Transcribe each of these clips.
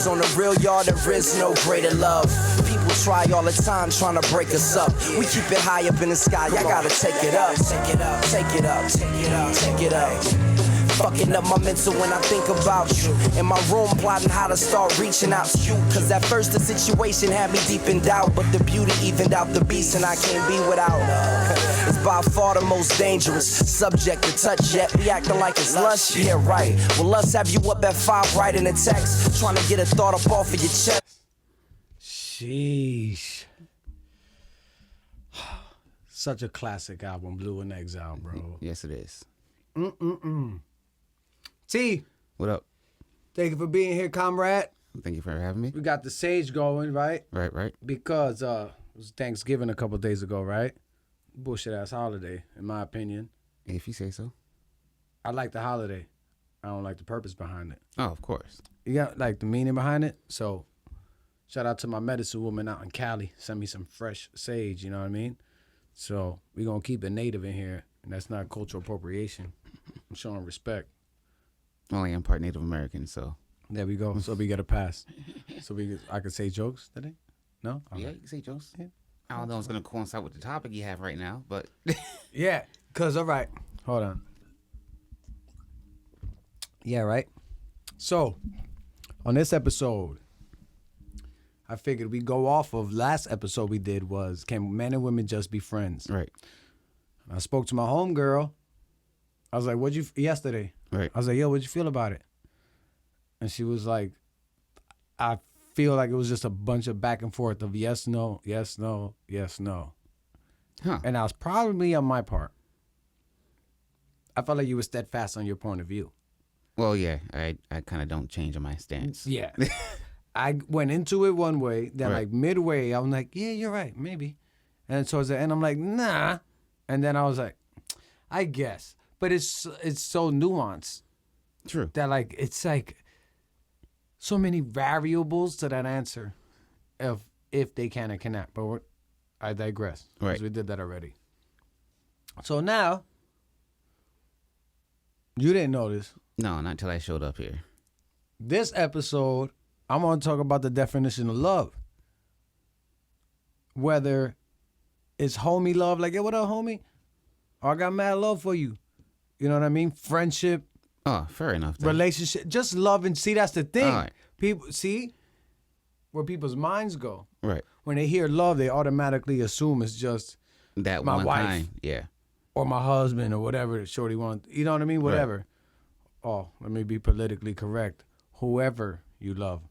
Cause on the real, y'all, there is no greater love. People try all the time trying to break us up. We keep it high up in the sky, y'all gotta take it up. Take it up, take it up, take it up, take it up. Fucking up my mental when I think about you. In my room plotting how to start reaching out to you. Cause at first the situation had me deep in doubt, but the beauty evened out the beast and I can't be without. It's by far the most dangerous subject to touch, yet we acting like it's lust. Yeah, right. Well, let's have you up at 5 writing a text, trying to get a thought up off of your chest. Sheesh. Such a classic album, Blue in Exile, bro. Yes, it is. T, What up? thank you for being here, comrade. Thank you for having me. We got the Sage going, right? Right. Because it was Thanksgiving a couple days ago, right? Bullshit ass holiday, in my opinion. If you say so. I like the holiday. I don't like the purpose behind it. Oh, of course. You got like the meaning behind it. So shout out to my medicine woman out in Cali. Send me some fresh sage, you know what I mean? So we gonna keep it native in here, and that's not cultural appropriation. I'm showing respect. Only I'm part Native American, so. There we go. So we get a pass. So I could say jokes today? No? All Yeah, right. you can say jokes. Yeah. I don't know if it's going to coincide with the topic you have right now, but. Yeah, because, all right. Hold on. Yeah, right? So, on this episode, I figured we go off of last episode we did was, can men and women just be friends? Right. I spoke to my homegirl. I was like, yesterday. Right. I was like, yo, what'd you feel about it? And she was like, I feel like it was just a bunch of back and forth of yes, no, yes, no, yes, no. Huh. And I was probably on my part. I felt like you were steadfast on your point of view. Well, yeah, I kind of don't change on my stance. Yeah. I went into it one way, then Right. like midway, I was like, yeah, you're right, maybe. And towards the end, I'm like, nah. And then I was like, I guess. But it's so nuanced True. that like it's like so many variables to that answer if they can or cannot. But I digress. 'Cause Right. we did that already. So now, you didn't notice. No, not until I showed up here. This episode, I'm going to talk about the definition of love. Whether it's homie love, like, yo, what up, homie? Or I got mad love for you. You know what I mean? Friendship, Oh, fair enough. Then. relationship, just love. And see, that's the thing. All right. People, see where people's minds go. Right. When they hear love, they automatically assume it's just That my one wife. time. Yeah. or my husband or whatever the shorty wants. You know what I mean? Whatever. Oh, let me be politically correct. Whoever you love.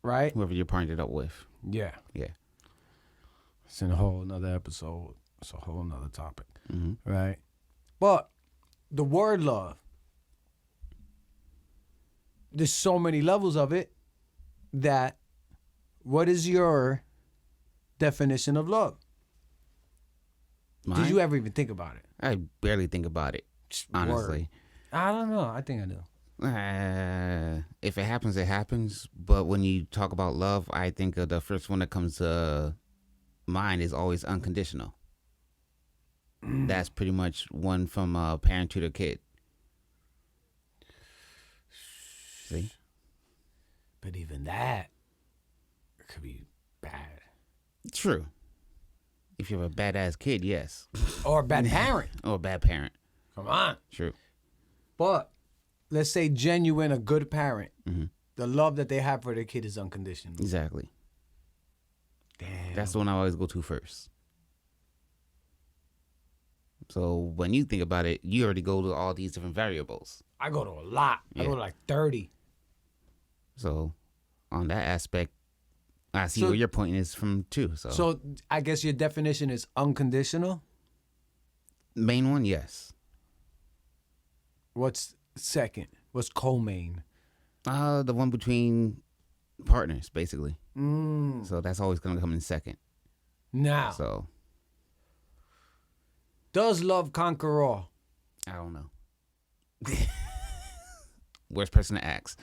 Right? Whoever you're partnered up with. Yeah. Yeah. It's in a whole nother episode. It's a whole nother topic. Mm-hmm. Right? But the word love, there's so many levels of it that what is your definition of love? Mine? Did you ever even think about it? I barely think about it, honestly. I don't know. I think I do. If it happens, it happens. But when you talk about love, I think the first one that comes to mind is always unconditional. That's pretty much one from a parent to the kid. See? But even that could be bad. True. If you have a badass kid, yes. Or a bad parent. Or a bad parent. Come on. True. But let's say genuine, a good parent. Mm-hmm. The love that they have for their kid is unconditional. Exactly. Damn. That's the one I always go to first. So when you think about it, you already go to all these different variables. I go to a lot. I Yeah. go to like 30. So on that aspect, I see So- where your point is from too. So I guess your definition is unconditional. Main one, yes. What's second? What's co-main? The one between partners, basically. Mm. So that's always gonna come in second. Now, So does love conquer all? I don't know. Worst person to ask.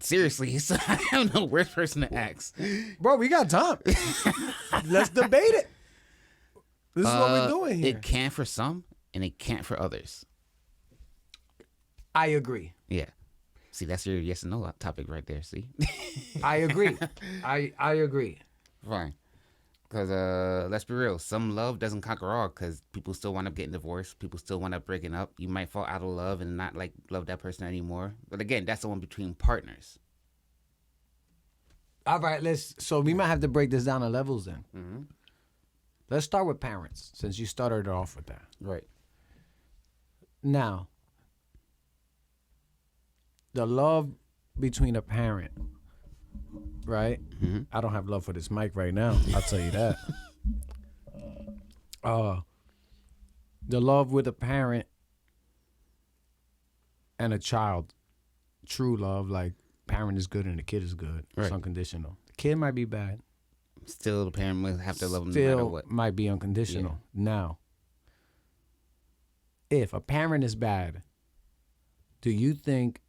Seriously, I don't know. Worst person to ask. Bro, we got time. Let's debate it. This is what we're doing here. It can for some, and it can't for others. I agree. Yeah. See, that's your yes and no topic right there. See, I agree. I agree. fine. Because let's be real, some love doesn't conquer all. Because people still wind up getting divorced. People still wind up breaking up. You might fall out of love and not like love that person anymore. But again, that's the one between partners. All right, so we might have to break this down to levels then. Mm-hmm. Let's start with parents, since you started it off with that. Right. Now, the love between a parent, right? Mm-hmm. I don't have love for this mic right now. I'll tell you that. The love with a parent and a child, true love, like parent is good and the kid is good. It's Right. unconditional. The kid might be bad. Still, the parent will have to love them no matter Still what. might be unconditional. Now, if a parent is bad, do you think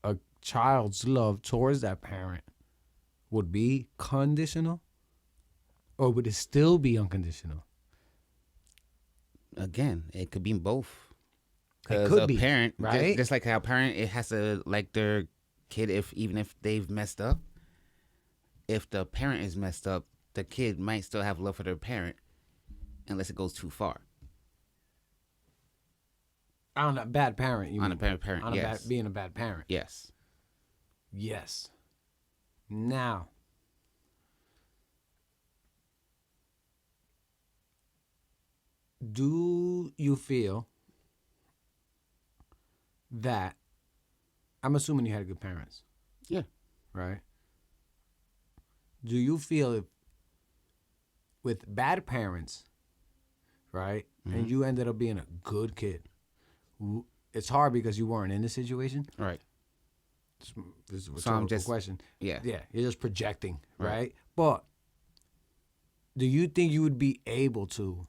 a child's love towards that parent would be conditional? Or would it still be unconditional? Again, it could be both. It 'Cause could a be, parent, right? Just like how a parent, it has to like their kid even if they've messed up. If the parent is messed up, the kid might still have love for their parent, unless it goes too far. On a bad parent, you On mean? a parent, On yes. being a bad parent. Yes. Yes. Now, do you feel that, I'm assuming you had good parents, Yeah. right? Do you feel if with bad parents, right, and you ended up being a good kid, it's hard because you weren't in the situation? Right. This is a So I'm rhetorical just- question. Yeah. Yeah, you're just projecting, Right. right? But do you think you would be able to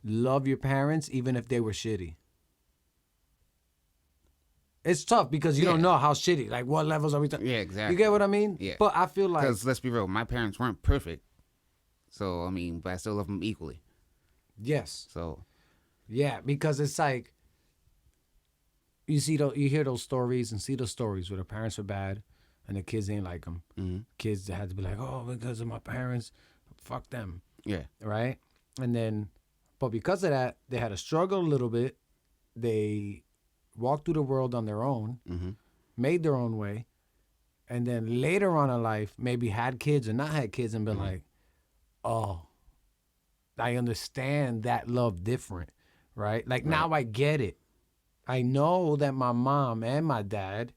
love your parents even if they were shitty? It's tough because you don't Yeah. know how shitty. Like, what levels are we talking? Yeah, exactly. You get what I mean? Yeah. But I feel like, Because let's be real, my parents weren't perfect. So, I mean, but I still love them equally. yes, So, yeah, because it's like you hear those stories and see those stories where the parents are bad and the kids ain't like them. mhm. Kids that had to be like, oh, because of my parents, fuck them. Yeah. Right? And then, but because of that, they had to struggle a little bit. They walked through the world on their own, Mhm. made their own way, and then later on in life, maybe had kids or not had kids and been like, oh, I understand that love different, right? Like now I get it. I know that my mom and my dad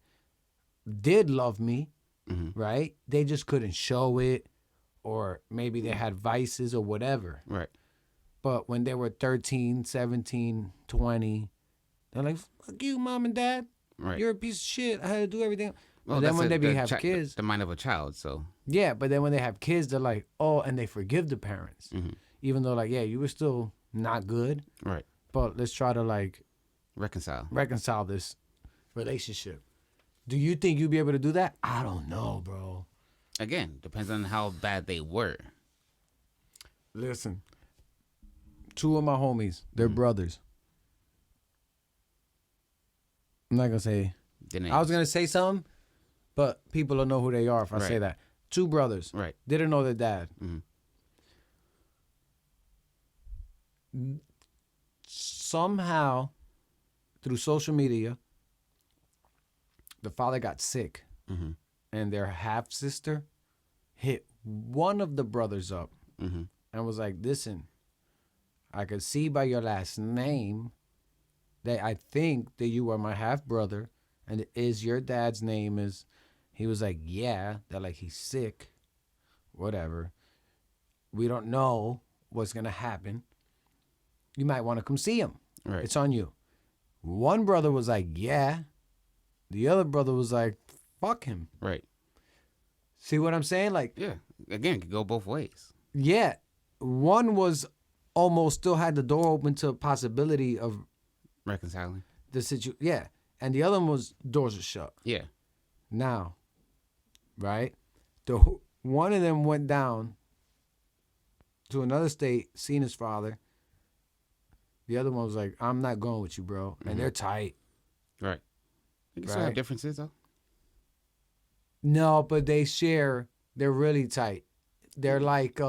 did love me, Mhm. right? They just couldn't show it, or maybe they had vices or whatever. Right. But when they were 13, 17, 20, they're like, fuck you, mom and dad. Right. You're a piece of shit. I had to do everything. Well, But then that's when they have the kids, the mind of a child. So, yeah, but then when they have kids, they're like, oh, and they forgive the parents. Mhm. Even though, like, yeah, you were still not good, right. but let's try to, like, Reconcile this relationship. Do you think you'd be able to do that? I don't know, bro. Again, depends on how bad they were. Listen, two of my homies, they're brothers. I'm not gonna say. I was gonna say something, but people will know who they are if I say Right. that. Two brothers. Right. Didn't know their dad. Mhm. Somehow, through social media, the father got sick, Mhm. and their half sister hit one of the brothers up Mhm. and was like, "Listen, I could see by your last name that I think that you are my half brother, and is your dad's name is?" He was like, "Yeah." They're like, "He's sick, whatever. We don't know what's gonna happen. You might want to come see him. Right. It's on you." One brother was like, "Yeah." The other brother was like, "Fuck him." Right. See what I'm saying? Like, Yeah. Again, it could go both ways. yeah, one was almost still had the door open to a possibility of Reconciling. the situation. Yeah, and the other one was doors are shut. Yeah. Now, right? One of them went down to another state, seen his father. The other one was like, "I'm not going with you, bro," and they're tight. Right. You can still have differences though. No, but they share. They're really tight. They're like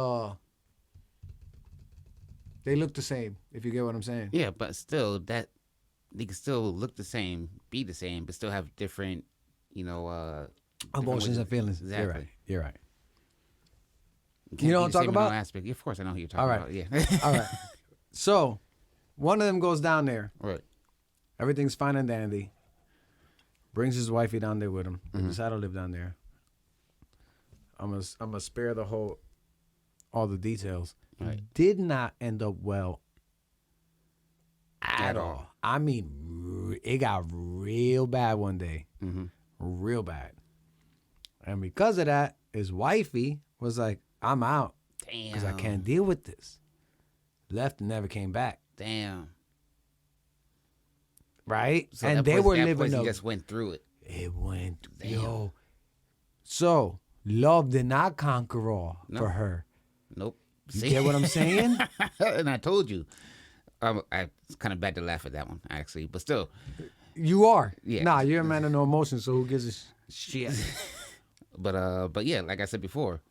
they look the same. If you get what I'm saying. Yeah, but still, that they can still look the same, be the same, but still have different, different Emotions ways and feelings. Exactly. You're right. Can't know be what I'm the same talking in all about? aspect. Of course, I know who you're talking All right. about. Yeah. All right. So, one of them goes down there. Right. Everything's fine and dandy. Brings his wifey down there with him. They decide to live down there. I'm gonna spare all the details. Right. Did not end up well at all. I mean, it got real bad one day. Real bad. And because of that, his wifey was like, I'm out. Damn. Because I can't deal with this. Left and never came back. Damn. Right? So and that they place- were that living place, a he just went through it. It went, Damn. yo. So, love did not conquer all for her. Nope. You get what I'm saying? And I told you. It's kind of bad to laugh at that one, actually, but still. You are. Yeah. Nah, you're a man of no emotion, so who gives a shit? But yeah, like I said before,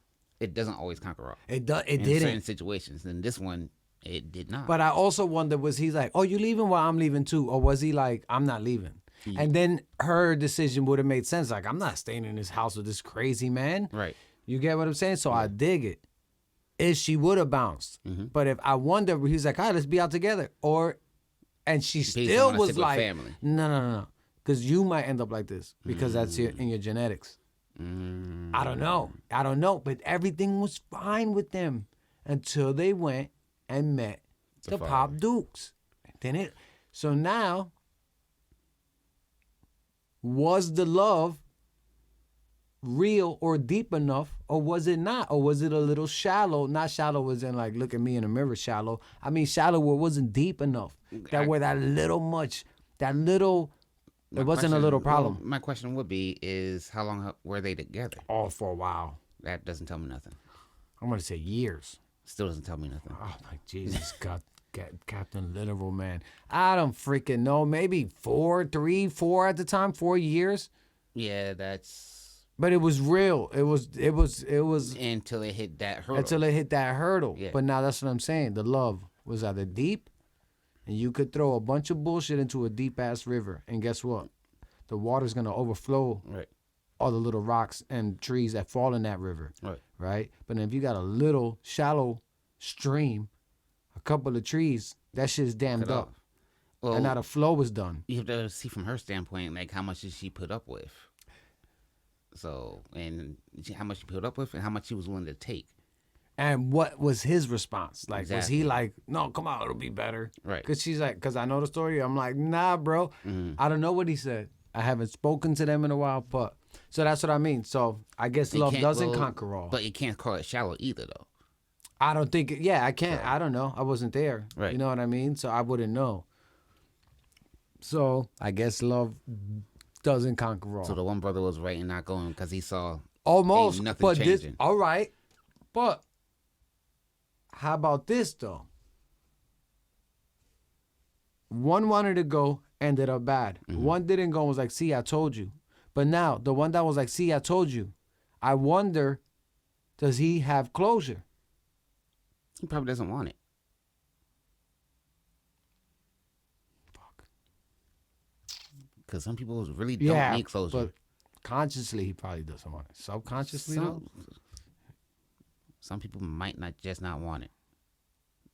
it doesn't always conquer all. It in didn't. certain situations. And this one, it did not. But I also wonder, was he like, oh, you leaving? Well, I'm leaving too. Or was he like, I'm not leaving? And then her decision would have made sense. Like, I'm not staying in this house with this crazy man. Right. You get what I'm saying? So I dig it. Is she would have bounced. But if I wonder, he's like, all right, let's be out together. And she still wanna was stick with like, family. no. Because you might end up like this because that's in your genetics. I don't know. But everything was fine with them until they went and met the Pop Dukes. So now, was the love real or deep enough, or was it not? Or was it a little shallow? Not shallow as in like, look at me in the mirror shallow. I mean shallow where it wasn't deep enough. It wasn't a little problem. Well, my question would be is how long were they together? Oh, for a while. That doesn't tell me nothing. I'm going to say years. Still doesn't tell me nothing. Oh, my Jesus, God, Captain Literal, man. I don't freaking know. Maybe 4 at the time, 4 years. Yeah, that's... But it was real. It was Until it hit that hurdle. until it hit that hurdle. Yeah. But now that's what I'm saying. The love was either deep, and you could throw a bunch of bullshit into a deep-ass river, and guess what? The water's going to overflow Right. all the little rocks and trees that fall in that river. Right? But if you got a little shallow stream, a couple of trees, that shit is dammed Cut up. off. Well, And now the flow is done. you have to see from her standpoint, like, how much did she put up with? So, and how much she put up with and how much she was willing to take. And what was his response? Like, was Exactly. he like, no, come on, it'll be better? Right. Because she's like, because I know the story. I'm like, nah, bro. I don't know what he said. I haven't spoken to them in a while, but so that's what I mean. So I guess love doesn't conquer all. But you can't call it shallow either, though. I don't think, I can't. I don't know. I wasn't there. Right. You know what I mean? So I wouldn't know. So I guess love doesn't conquer all. So the one brother was right and not going because he saw Almost. ain't nothing But changing. all right. But how about this, though? One wanted to go, ended up bad. One didn't go and was like, see, I told you. But now, the one that was like, see, I told you. I wonder, does he have closure? He probably doesn't want it. Fuck. Because some people really don't need closure. But consciously, he probably doesn't want it. Subconsciously, though? Some people might not want it.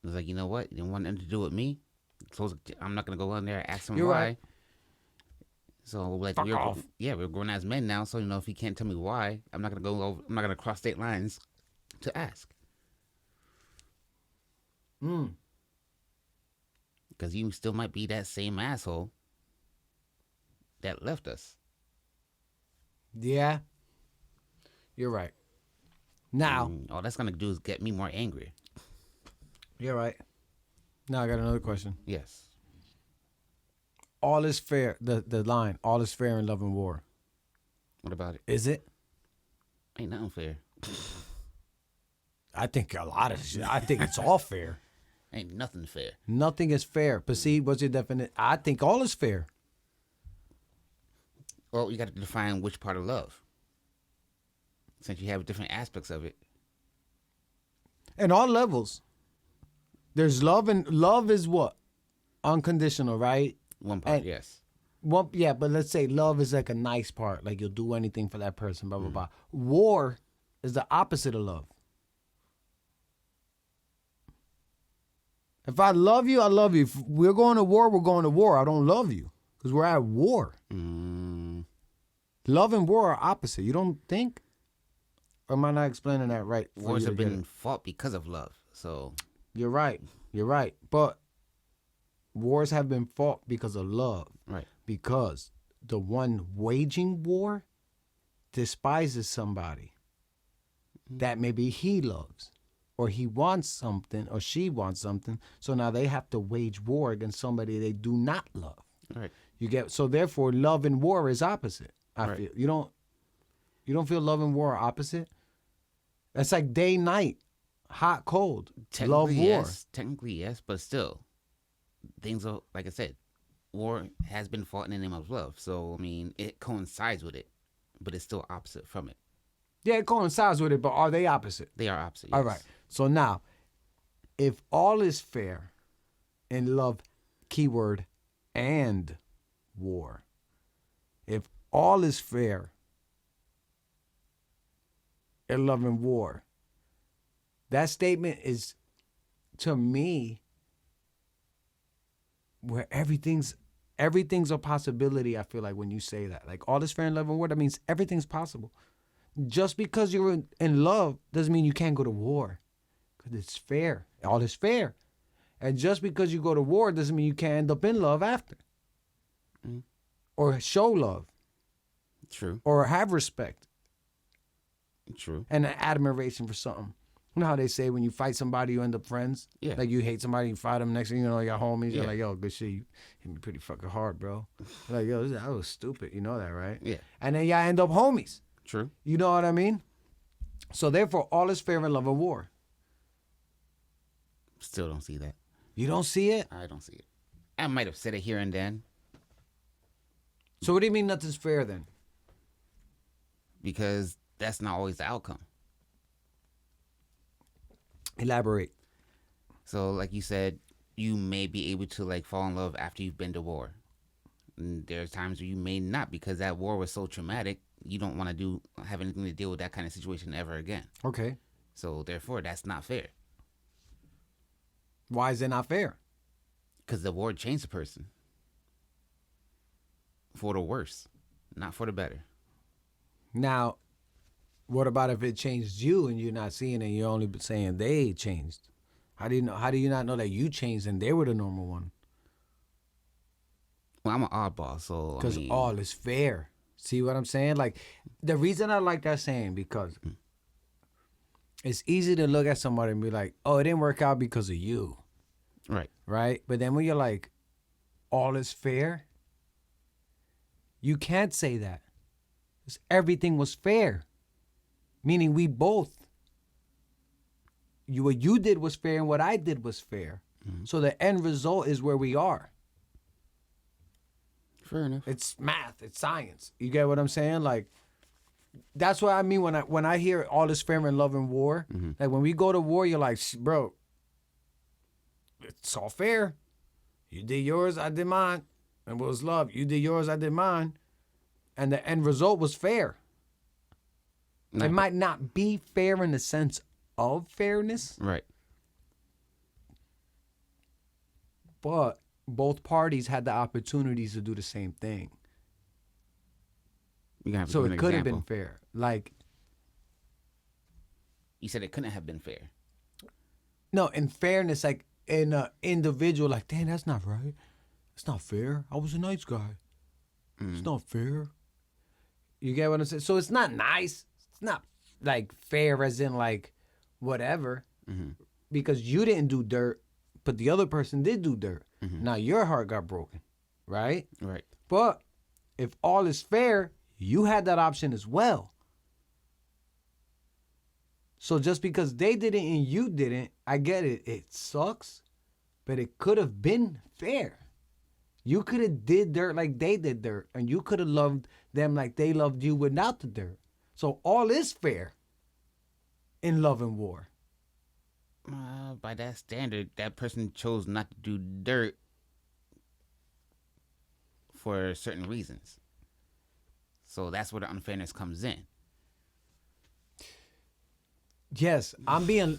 It's like, you know what? You didn't want nothing to do with me. I'm not gonna go in there and ask him You're why. right. So like, Fuck off. we're grown as men now. So if he can't tell me why, I'm not gonna go over. I'm not gonna cross state lines to ask. Because you still might be that same asshole that left us. Yeah. You're right. Now, All that's gonna do is get me more angry. you're right. Now I got another question. Yes. All is fair. The line, all is fair in love and war. What about it? Is it? Ain't nothing fair. I think a lot of shit. I think it's all fair. Ain't nothing fair. Nothing is fair. But see, what's your definition? I think all is fair. Well, you got to define which part of love, since you have different aspects of it. And all levels. There's love, and love is what? Unconditional, right? One part, And- yes. Well, yeah, but let's say love is like a nice part. Like you'll do anything for that person, blah, blah, blah. War is the opposite of love. If I love you, I love you. If we're going to war, we're going to war. I don't love you because we're at war. Mm, Love and war are opposite. You don't think? Or am I not explaining that right? for wars you to have get been it? fought because of love. So, You're right. You're right. But wars have been fought because of love. right. Because the one waging war despises somebody that maybe he loves, or he wants something, or she wants something. So now they have to wage war against somebody they do not love. Right. You get, so therefore love and war is opposite. I Right. feel you don't feel love and war are opposite. That's like day night, hot cold, love war. Yes. Technically, yes, but still, things are, like I said, war has been fought in the name of love. So, I mean, it coincides with it, but it's still opposite from it. Yeah, it coincides with it, but are they opposite? They are opposite. All yes. right. So now, if all is fair in love, keyword, and war, if all is fair in love and war, that statement is, to me, where everything's a possibility. I feel like when you say that, like all is fair in love and war, that means everything's possible. Just because you're in love doesn't mean you can't go to war, because it's fair. All is fair. And just because you go to war doesn't mean you can't end up in love after. Mm. Or show love. True. Or have respect True. and an admiration for something. You know how they say when you fight somebody, you end up friends? Yeah. Like you hate somebody, you fight them, next thing you know, you're homies. You're Yeah. like, yo, good shit. You hit me pretty fucking hard, bro. Like, yo, that was stupid. You know that, right? Yeah. And then y'all end up homies. True. You know what I mean? So therefore, all is fair in love and war. Still don't see that. You don't see it? I don't see it. I might have said it here and then So what do you mean nothing's fair then? because that's not always the outcome. Elaborate. So, like you said, you may be able to like fall in love after you've been to war. And there's times where you may not because that war was so traumatic. You don't want to have anything to deal with that kind of situation ever again. Okay. So therefore, that's not fair Why is it not fair? because the war changed the person for the worse, not for the better. Now, what about if it changed you and you're not seeing it, you're only saying they changed? How do you know? How do you not know that you changed and they were the normal one? Well, I'm an oddball, so Because I mean, all is fair. See what I'm saying? Like, the reason I like that saying, because it's easy to look at somebody and be like, oh, it didn't work out because of you, right, right? But then when you're like, all is fair, you can't say that. 'Cause everything was fair. Meaning we both, what you did was fair and what I did was fair. So the end result is where we are. fair enough. It's math. It's science. You get what I'm saying? Like, that's what I mean when I hear all is fair in love and war. Like when we go to war, you're like, bro, it's all fair. You did yours, I did mine. And it was love. You did yours, I did mine. And the end result was fair. No, It might not be fair in the sense of fairness, right. but both parties had the opportunities to do the same thing. You can have So an it could have been example. fair. Like, You said it couldn't have been fair. no, in fairness, like in an individual, like, damn, that's not right. It's not fair. I was a nice guy. It's not fair. You get what I'm saying? So it's not nice. It's not like fair as in like whatever. Because you didn't do dirt, but the other person did do dirt. Now your heart got broken, right? Right. But if all is fair, you had that option as well. So just because they did it and you didn't, I get it. It sucks, but it could have been fair. You could have did dirt like they did dirt, and you could have loved them like they loved you without the dirt. So all is fair in love and war. By that standard, that person chose not to do dirt for certain reasons. So that's where the unfairness comes in. Yes, I'm being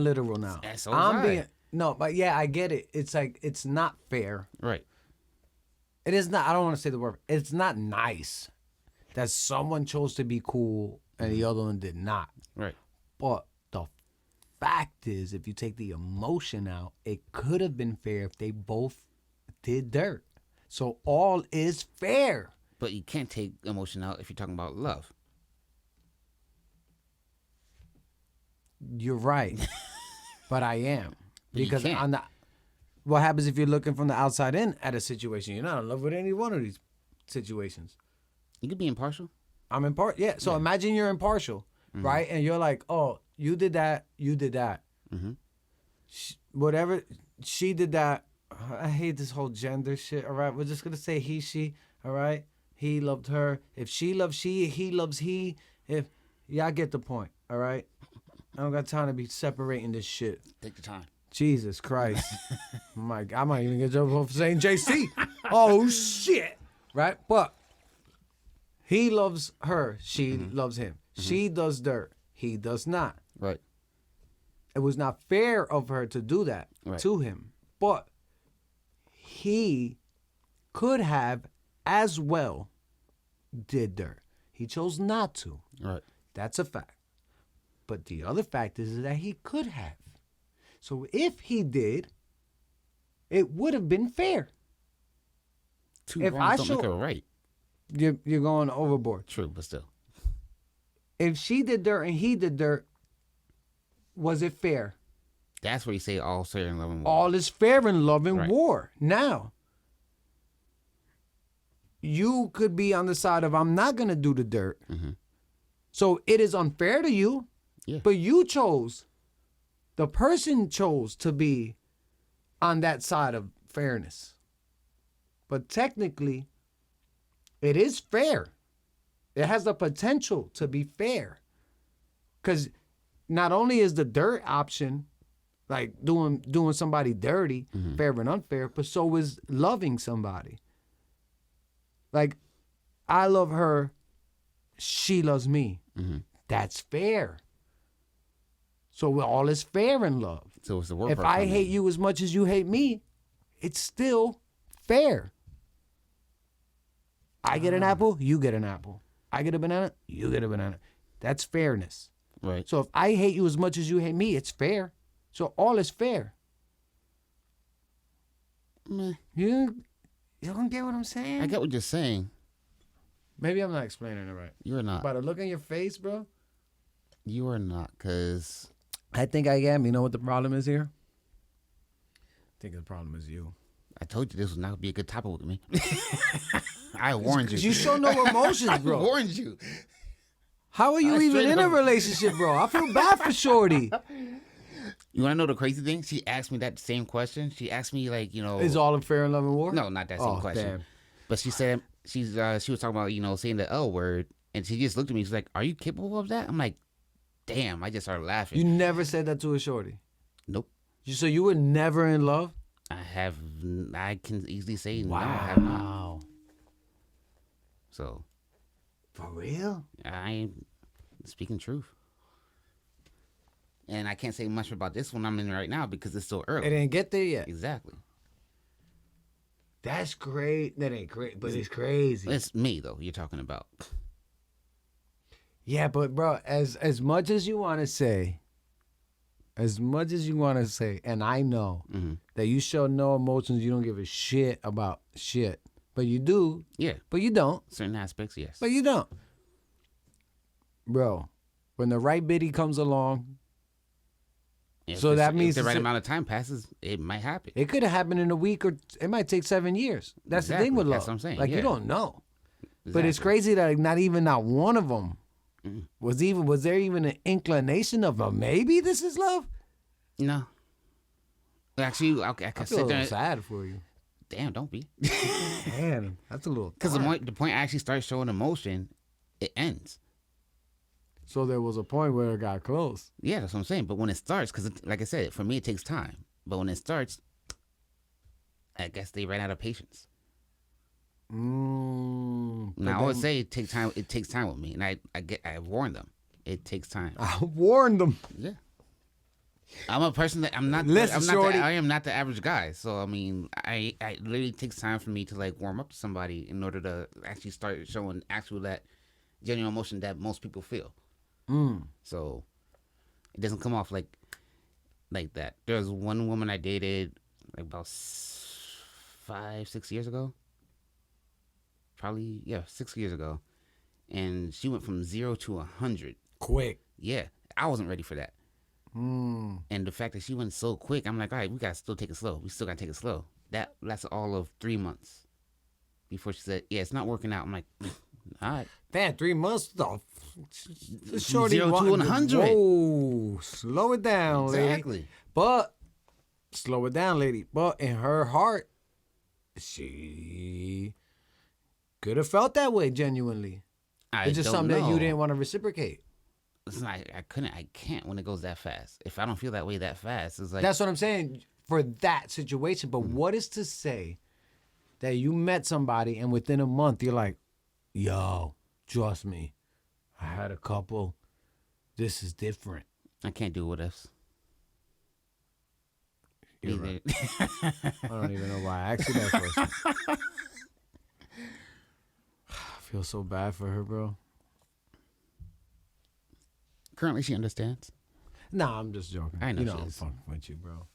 literal now. So I'm no, but yeah, I get it. It's like it's not fair. Right. It is not. I don't want to say the word. It's not nice that someone chose to be cool and the other one did not. Right. But the fact is, if you take the emotion out, it could have been fair if they both did dirt. So all is fair. But you can't take emotion out if you're talking about love. You're right, but I am because can't. on the. What happens if you're looking from the outside in at a situation? You're not in love with any one of these situations. You could be impartial. I'm impartial. Yeah. So imagine you're impartial, right? And you're like, oh, you did that. You did that. Mm-hmm. Whatever. She did that. I hate this whole gender shit. All right. We're just going to say he, she. All right. He loved her. If she loves she, he loves he. If y'all get the point. All right. I don't got time to be separating this shit. Take your time. Jesus Christ. I might even get trouble for saying JC. Oh, shit. Right? But he loves her. She loves him. She does dirt. He does not. Right. It was not fair of her to do that to him. But he could have as well did dirt. He chose not to. Right. That's a fact. But the other fact is that he could have. So if he did, it would have been fair. Two If wrongs I don't show- make a right. You're going overboard. True, but still. If she did dirt and he did dirt, was it fair? That's where you say all fair in love and war. All is fair in love and Right. war. Now, you could be on the side of I'm not going to do the dirt. Mm-hmm. So it is unfair to you, Yeah. but you chose, the person chose to be on that side of fairness. But technically, it is fair. It has the potential to be fair. Because not only is the dirt option, like doing somebody dirty, fair and unfair, but so is loving somebody. Like, I love her, she loves me. Mm-hmm. That's fair. So all is fair in love. So it's the war If part I coming hate in. you as much as you hate me, it's still fair. I get an apple, you get an apple. I get a banana, you get a banana. That's fairness. Right. So if I hate you as much as you hate me, it's fair. So all is fair. Meh. You don't get what I'm saying? I get what you're saying. Maybe I'm not explaining it right. You're not. By the look on your face, bro. You are not, because I think I am. You know what the problem is here? I think the problem is you. I told you this was not going to be a good topic with me. I warned you. You show no emotions, I bro. warned you. How are you I even straight in a up- relationship, bro? I feel bad for Shorty. You want to know the crazy thing? She asked me that same question. She asked me, like, you know. Is all in fair and love and war? No, not that same Oh, question. damn. But she said she was talking about, you know, saying the L word, and she just looked at me. She's like, "Are you capable of that?" I'm like, "Damn!" I just started laughing. You never said that to a Shorty. Nope. So you were never in love? I can easily say no. I have not. Wow. So For real? I'm speaking truth. And I can't say much about this one I'm in right now because it's still It early. didn't get there yet. Exactly. That's great. That ain't great, but it's crazy. It's me though. You're talking about. Yeah, but bro, as much as you want to say, and I know that you show no emotions, you don't give a shit about shit, but you do, Yeah. but you don't, Certain aspects, yes. but you don't. Bro, when the right biddy comes along, If so it's- that means if the right it's- amount of time passes, it might happen. it could have happened in a week or it might take 7 years. That's the thing Exactly. with love. That's what I'm saying, Like yeah. you don't know. But it's Exactly. crazy that like, not one of them was there even an inclination of a maybe this is love? No. Actually, okay, I I can feel a sit little there. sad for you. damn, don't be. Man, that's a little. Because the point I actually start showing emotion, it ends. So there was a point where it got close. Yeah, that's what I'm saying. But when it starts, because like I said, for me it takes time. But when it starts, I guess they ran out of patience. Now I always say it takes time. It takes time with me, and I warned them. It takes time. I warned them. Yeah. I'm a person that I'm not. I am not the average guy. So I mean, I literally takes time for me to like warm up to somebody in order to actually start showing that genuine emotion that most people feel. So it doesn't come off like that. There was one woman I dated like about 5-6 years ago. Probably 6 years ago, and she went from 0 to 100 quick. Yeah, I wasn't ready for that. And the fact that she went so quick, I'm like, all right, we gotta still take it slow. We still gotta take it slow. That lasted all of 3 months before she said, yeah, it's not working out. I'm like, all right. Man, 3 months though. Shorty 0 to 100. Whoa, slow it down, lady. Exactly. But slow it down, lady. But in her heart, she could have felt that way genuinely. It's just something that you didn't want to reciprocate. It's like I can't when it goes that fast. If I don't feel that way that fast, it's like that's what I'm saying for that situation. But what is to say that you met somebody and within a month you're like, yo, trust me, I had a couple. This is different. I can't do what ifs. You're right. I don't even know why I asked you that question. I feel so bad for her, bro. Currently, she understands. Nah, I'm just joking. I know she I'm is. fucking with you, bro.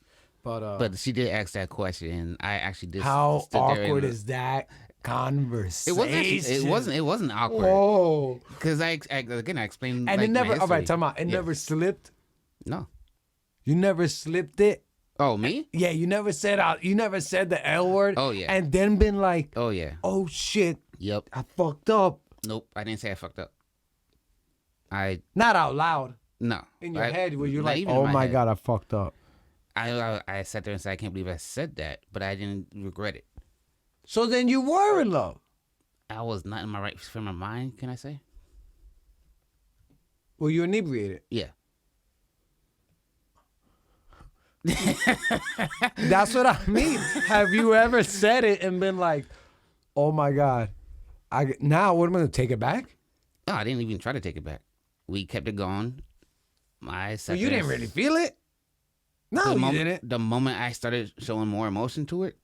But she did ask that question, and I actually did. How awkward is that conversation? It wasn't awkward. Whoa. Because I explained. And like, it never. my All right, history. time out. It never slipped. No. You never slipped it. Oh, me? Yeah, you never said out. You never said the L word. Oh, yeah. And then been like, Oh yeah. oh shit, Yep. I fucked up. Nope. I didn't say I fucked up. Not out loud. No. In your head, where you're not like, even in oh my head. God, I fucked up. I sat there and said, I can't believe I said that, but I didn't regret it. So then you were in love. I was not in my right frame of mind. Can I say? Were you inebriated? Yeah. That's what I mean. Have you ever said it and been like, oh my God, now what am I going to take it back? No, I didn't even try to take it back. We kept it going. So you didn't really feel it? No, you didn't. The moment I started showing more emotion to it,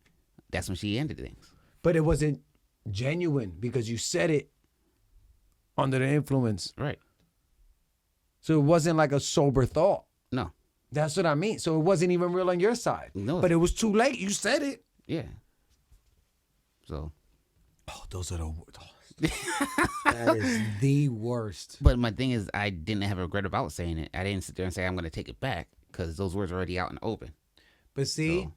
that's when she ended things. But it wasn't genuine because you said it under the influence. Right. So it wasn't like a sober thought. No. That's what I mean. So it wasn't even real on your side. No. But it was too late. You said it. Yeah. So. Oh, those are the worst. That is the worst. But my thing is, I didn't have a regret about saying it. I didn't sit there and say I'm going to take it back because those words are already out in the open. But see,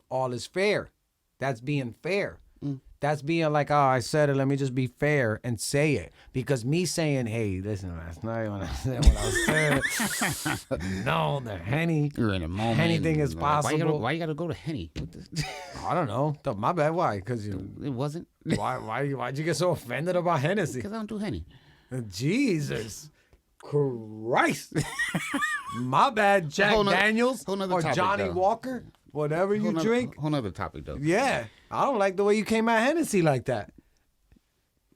all is fair. That's being fair. That's being like, oh, I said it. Let me just be fair and say it. Because me saying, hey, listen, last night when I said what I said, no, the Henny. You're in a moment. Anything is possible. Why you got to go to Henny? I don't know. My bad. Why? Because It wasn't. why'd you get so offended about Hennessy? Because I don't do Henny. Jesus Christ. My bad, Jack Daniels whole nother or topic, Johnny though. Walker, whatever you drink. Whole nother topic, though. Yeah. I don't like the way you came at Hennessy like that.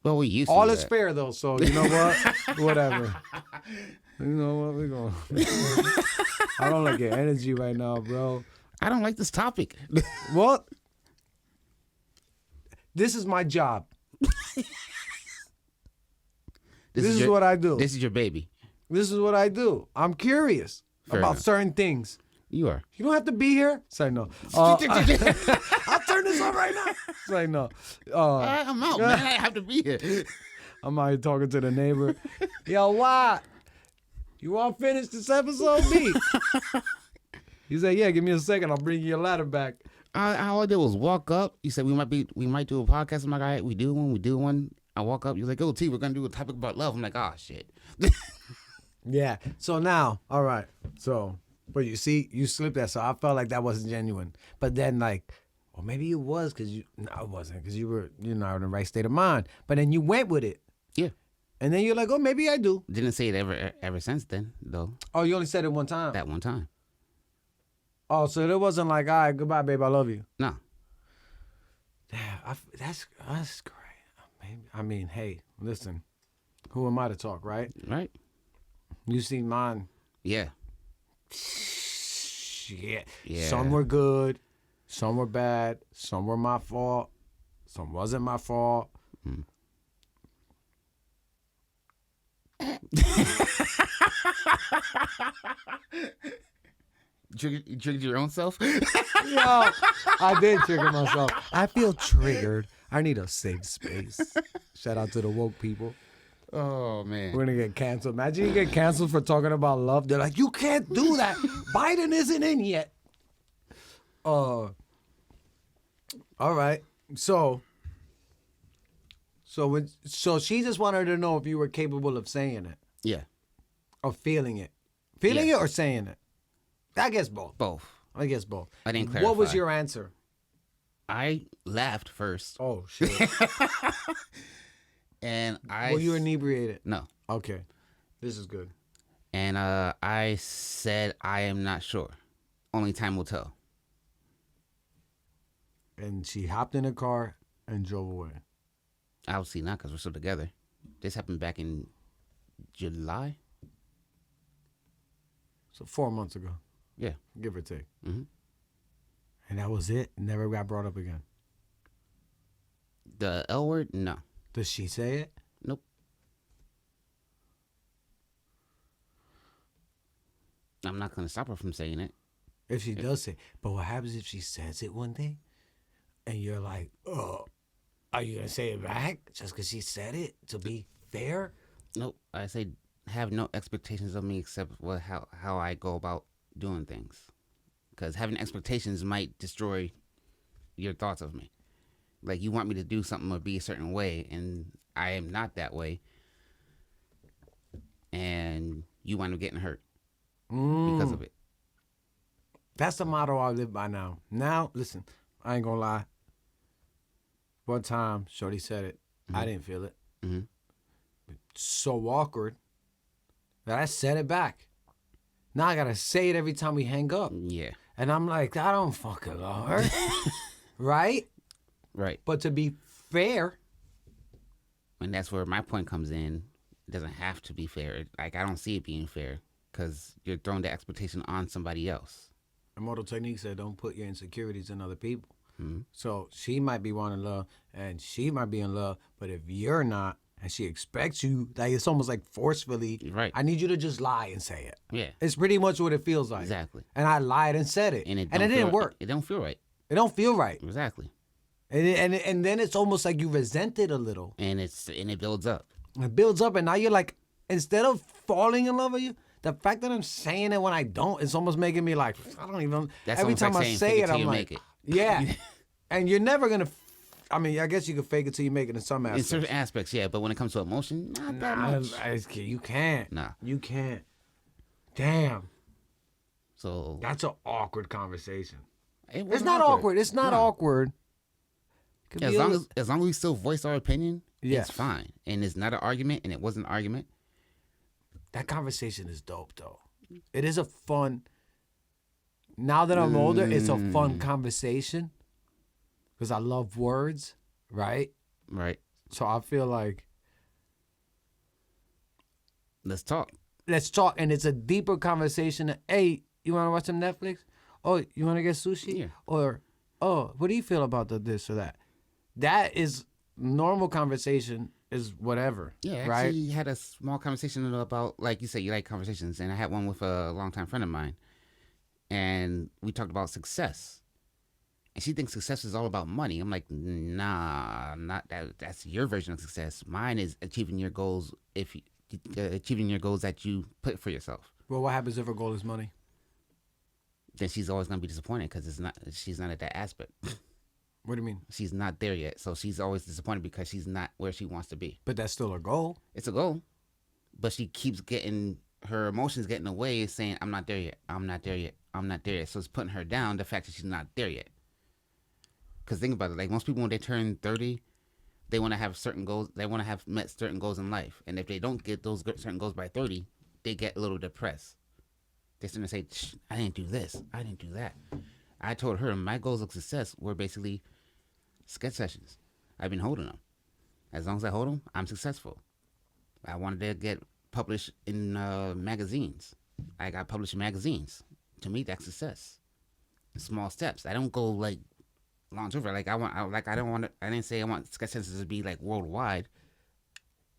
Well, we used to. All do is that. fair, though, so you know what? Whatever. You know what? We're going I don't like your energy right now, bro. I don't like this topic. What? This is my job. This is what I do. This is your baby. This is what I do. I'm curious Fair about enough. certain things. You are. You don't have to be here. Say no. I'll turn this on right now. Say no. I'm out, man. I have to be here. I'm out here talking to the neighbor. Yo, what? You all finished this episode, B? He said, yeah, give me a second. I'll bring you your ladder back. All I did was walk up. You said we might do a podcast. I'm like, all right, we do one. I walk up. You're like, oh, T, we're gonna do a topic about love. I'm like, oh shit. Yeah. So now, all right. So, but you see, you slipped that. So I felt like that wasn't genuine. But then, like, Or maybe it was because you. No, it wasn't because you're not in the right state of mind. But then you went with it. Yeah. And then you're like, oh, maybe I do. Didn't say it ever since then, though. Oh, you only said it one time? That one time. Oh, so it wasn't like, all right, goodbye, babe, I love you. No. Damn, that's great. Maybe, I mean, hey, listen, who am I to talk, right? Right. You see mine. Yeah. Shit. Yeah. Some were good, some were bad, some were my fault, some wasn't my fault. Mm. You triggered your own self? Yo, I did trigger myself. I feel triggered. I need a safe space. Shout out to the woke people. Oh, man. We're going to get canceled. Imagine you get canceled for talking about love. They're like, you can't do that. Biden isn't in yet. All right. So she just wanted to know if you were capable of saying it. Yeah. Of feeling it. Feeling Yes. it or saying it? I guess both. Both. I guess both. I didn't clarify. What was your answer? I laughed first. Oh, shit. And Were you inebriated? No. Okay. This is good. And I said, I am not sure. Only time will tell. And she hopped in a car and drove away. Obviously not, because we're still together. This happened back in July? So 4 months ago. Yeah. Give or take. Mm-hmm. And that was it? Never got brought up again? The L word? No. Does she say it? Nope. I'm not going to stop her from saying it. If she does say it. But what happens if she says it one day and you're like, oh, are you going to say it back just because she said it to be fair? Nope. I say have no expectations of me except how I go about doing things. Because having expectations might destroy your thoughts of me. Like, you want me to do something or be a certain way, and I am not that way. And you wind up getting hurt because of it. That's the motto I live by now. Now, listen, I ain't going to lie. One time, Shorty said it. Mm-hmm. I didn't feel it. Mm-hmm. So awkward that I said it back. Now I got to say it every time we hang up. Yeah. And I'm like, I don't fucking love her. Right? Right. But to be fair. And that's where my point comes in. It doesn't have to be fair. Like, I don't see it being fair because you're throwing the expectation on somebody else. Immortal Technique said, don't put your insecurities in other people. Mm-hmm. So she might be wanting love and she might be in love. But if you're not and she expects you, like it's almost like forcefully, Right. I need you to just lie and say it. Yeah. It's pretty much what it feels like. Exactly. And I lied and said it. And it didn't work. It don't feel right. It don't feel right. Exactly. And then it's almost like you resent it a little. And it builds up. It builds up, and now you're like, instead of falling in love with you, the fact that I'm saying it when I don't, it's almost making me like, I don't even. That's every almost time like I saying, say fake it it, till I'm you like, make it. yeah. And you're never gonna. I mean, I guess you can fake it till you make it in some In aspects. certain aspects, yeah. But when it comes to emotion, not that much. You can't. Nah. You can't. Damn. So That's an awkward conversation. it It's wasn't not awkward. It's not No. awkward. Could Yeah, be as long as we still voice our opinion, Yes. it's fine. And it's not an argument, and it wasn't an argument. That conversation is dope, though. It is a fun. Now that I'm older, it's a fun conversation because I love words, right? Right. So I feel like Let's talk. let's talk, and it's a deeper conversation. Hey, you want to watch some Netflix? Oh, you want to get sushi? Yeah. Or, oh, what do you feel about this or that? That is normal conversation. Is whatever. Yeah, right. actually had a small conversation about, like you said, you like conversations, and I had one with a longtime friend of mine, and we talked about success. And she thinks success is all about money. I'm like, nah, not that. That's your version of success. Mine is achieving your goals. Achieving your goals that you put for yourself. Well, what happens if her goal is money? Then she's always gonna be disappointed because she's not at that aspect. What do you mean? She's not there yet, so she's always disappointed because she's not where she wants to be. But that's still her goal. It's a goal, but she keeps getting her emotions getting away, saying, "I'm not there yet. I'm not there yet. I'm not there yet." So it's putting her down. The fact that she's not there yet. Because think about it. Like most people, when they turn 30, they want to have certain goals. They want to have met certain goals in life. And if they don't get those certain goals by 30, they get a little depressed. They start to say, I didn't do this. I didn't do that. I told her my goals of success were basically sketch sessions. I've been holding them. As long as I hold them, I'm successful. I wanted to get published in magazines. I got published in magazines. To me, that's success. Small steps. I don't go like long term. Like I don't want to. I didn't say I want sketch sessions to be like worldwide.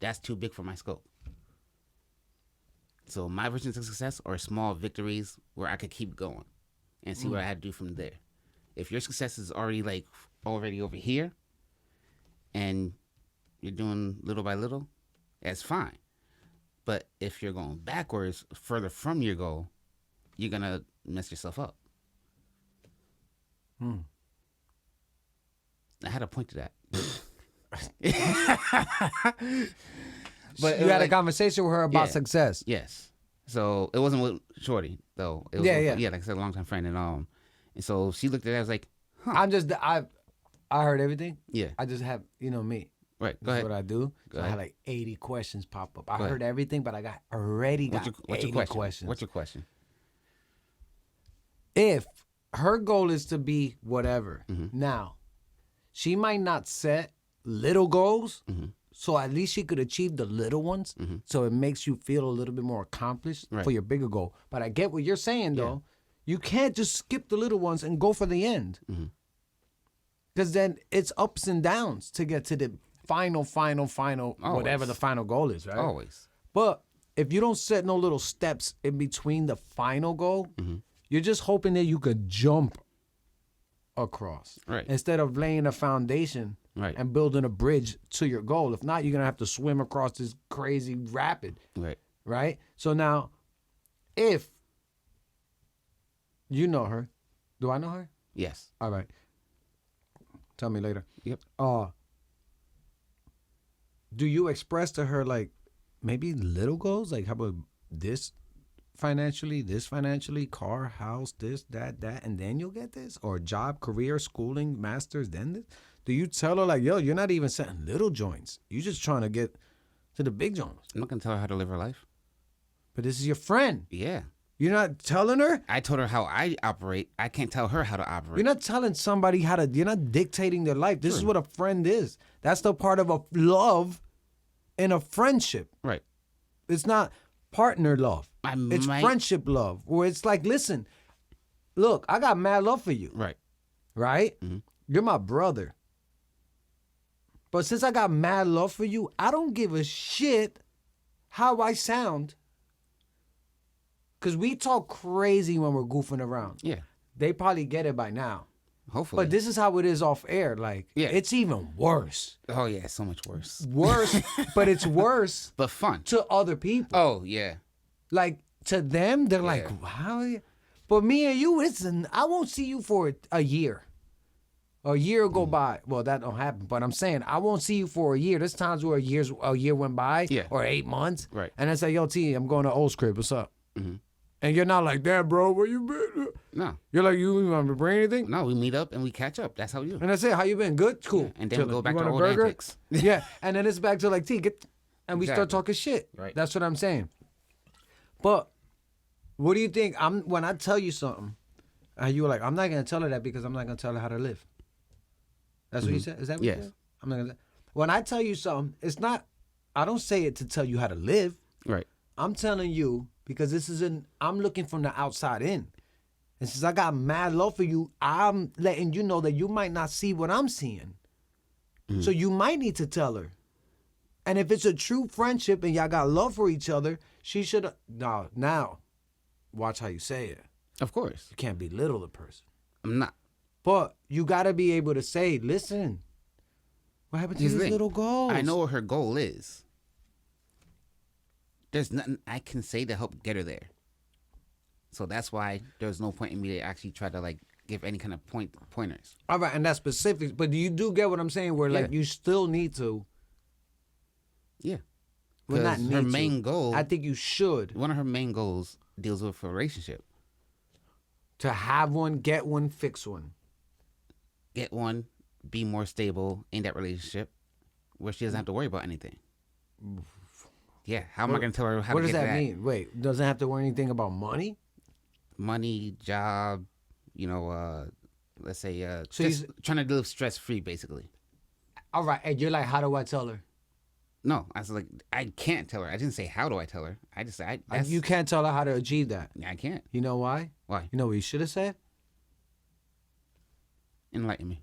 That's too big for my scope. So my versions of success are small victories where I could keep going and see what I had to do from there. If your success is already over here and you're doing little by little, that's fine. But if you're going backwards further from your goal, you're going to mess yourself up. I had a point to that. But you had a conversation with her about success. Yes. So it wasn't with Shorty though. It was yeah, like I said, a longtime friend, and so she looked at it. I was like, huh. I heard everything. Yeah. I just have me. Right. Go That's ahead. what I do. Go So I ahead. had like 80 questions pop up. I Go heard everything, but I got 80 What's your questions. What's your question? If her goal is to be whatever, now she might not set little goals. So at least she could achieve the little ones. So it makes you feel a little bit more accomplished for your bigger goal. But I get what you're saying, though. You can't just skip the little ones and go for the end. Because then it's ups and downs to get to the final, whatever the final goal is, right? Always. But if you don't set no little steps in between the final goal, you're just hoping that you could jump across. Right. Instead of laying a foundation. Right. And building a bridge to your goal. If not, you're going to have to swim across this crazy rapid. Right. Right? So now, if you know her, do I know her? Yes. All right. Tell me later. Yep. Do you express to her, like, maybe little goals? Like, how about this financially, car, house, this, that, and then you'll get this? Or job, career, schooling, masters, then this? Do you tell her, like, yo, you're not even setting little joints. You're just trying to get to the big joints. I'm not going to tell her how to live her life. But this is your friend. Yeah. You're not telling her? I told her how I operate. I can't tell her how to operate. You're not telling somebody you're not dictating their life. This is what a friend is. That's the part of a love in a friendship. Right. It's not partner love. It's friendship love. Where it's like, listen, look, I got mad love for you. Right. Right? You're my brother. But since I got mad love for you, I don't give a shit how I sound. Because we talk crazy when we're goofing around. Yeah. They probably get it by now. Hopefully. But this is how it is off air. Like, it's even worse. Oh, yeah, so much worse. Worse, but it's worse. But fun. To other people. Oh, yeah. Like, to them, they're like, how? But me and you, I won't see you for a year. A year go by. Well, that don't happen. But I'm saying I won't see you for a year. There's times where a year went by, or 8 months. Right. And I say, yo, T, I'm going to Old Crib. What's up? And you're not like, that, bro, where you been? No. You're like, you want to bring anything? No, we meet up and we catch up. That's how you. And I say, how you been? Good? Cool. Yeah. And then we go back you to want our a old burger? antics. Yeah. And then it's back to like, T, and we start talking shit. Right. That's what I'm saying. But what do you think? When I tell you something, and you were like, I'm not going to tell her that because I'm not going to tell her how to live. That's what you said? Is that what you said? I'm not gonna. When I tell you something, it's not. I don't say it to tell you how to live. Right. I'm telling you because I'm looking from the outside in. And since I got mad love for you, I'm letting you know that you might not see what I'm seeing. So you might need to tell her. And if it's a true friendship and y'all got love for each other, she should. Now, watch how you say it. Of course. You can't belittle the person. I'm not. But you got to be able to say, listen, what happened to these little goals? I know what her goal is. There's nothing I can say to help get her there. So that's why there's no point in me to actually try to like give any kind of pointers. All right, and that's specific. But you do get what I'm saying where like you still need to. Yeah. Well, not need her to. main goal. I think you should. One of her main goals deals with a relationship. To have one, get one, fix one. Get one, be more stable in that relationship where she doesn't have to worry about anything. Yeah, how am I going to tell her how What to does get that mean? Wait, doesn't have to worry anything about money? Money, job, let's say So just trying to live stress-free, basically. All right, and you're like, how do I tell her? No, I was like, I can't tell her. I didn't say how do I tell her. I just said You can't tell her how to achieve that. I can't. You know why? Why? You know what you should have said? Enlighten me.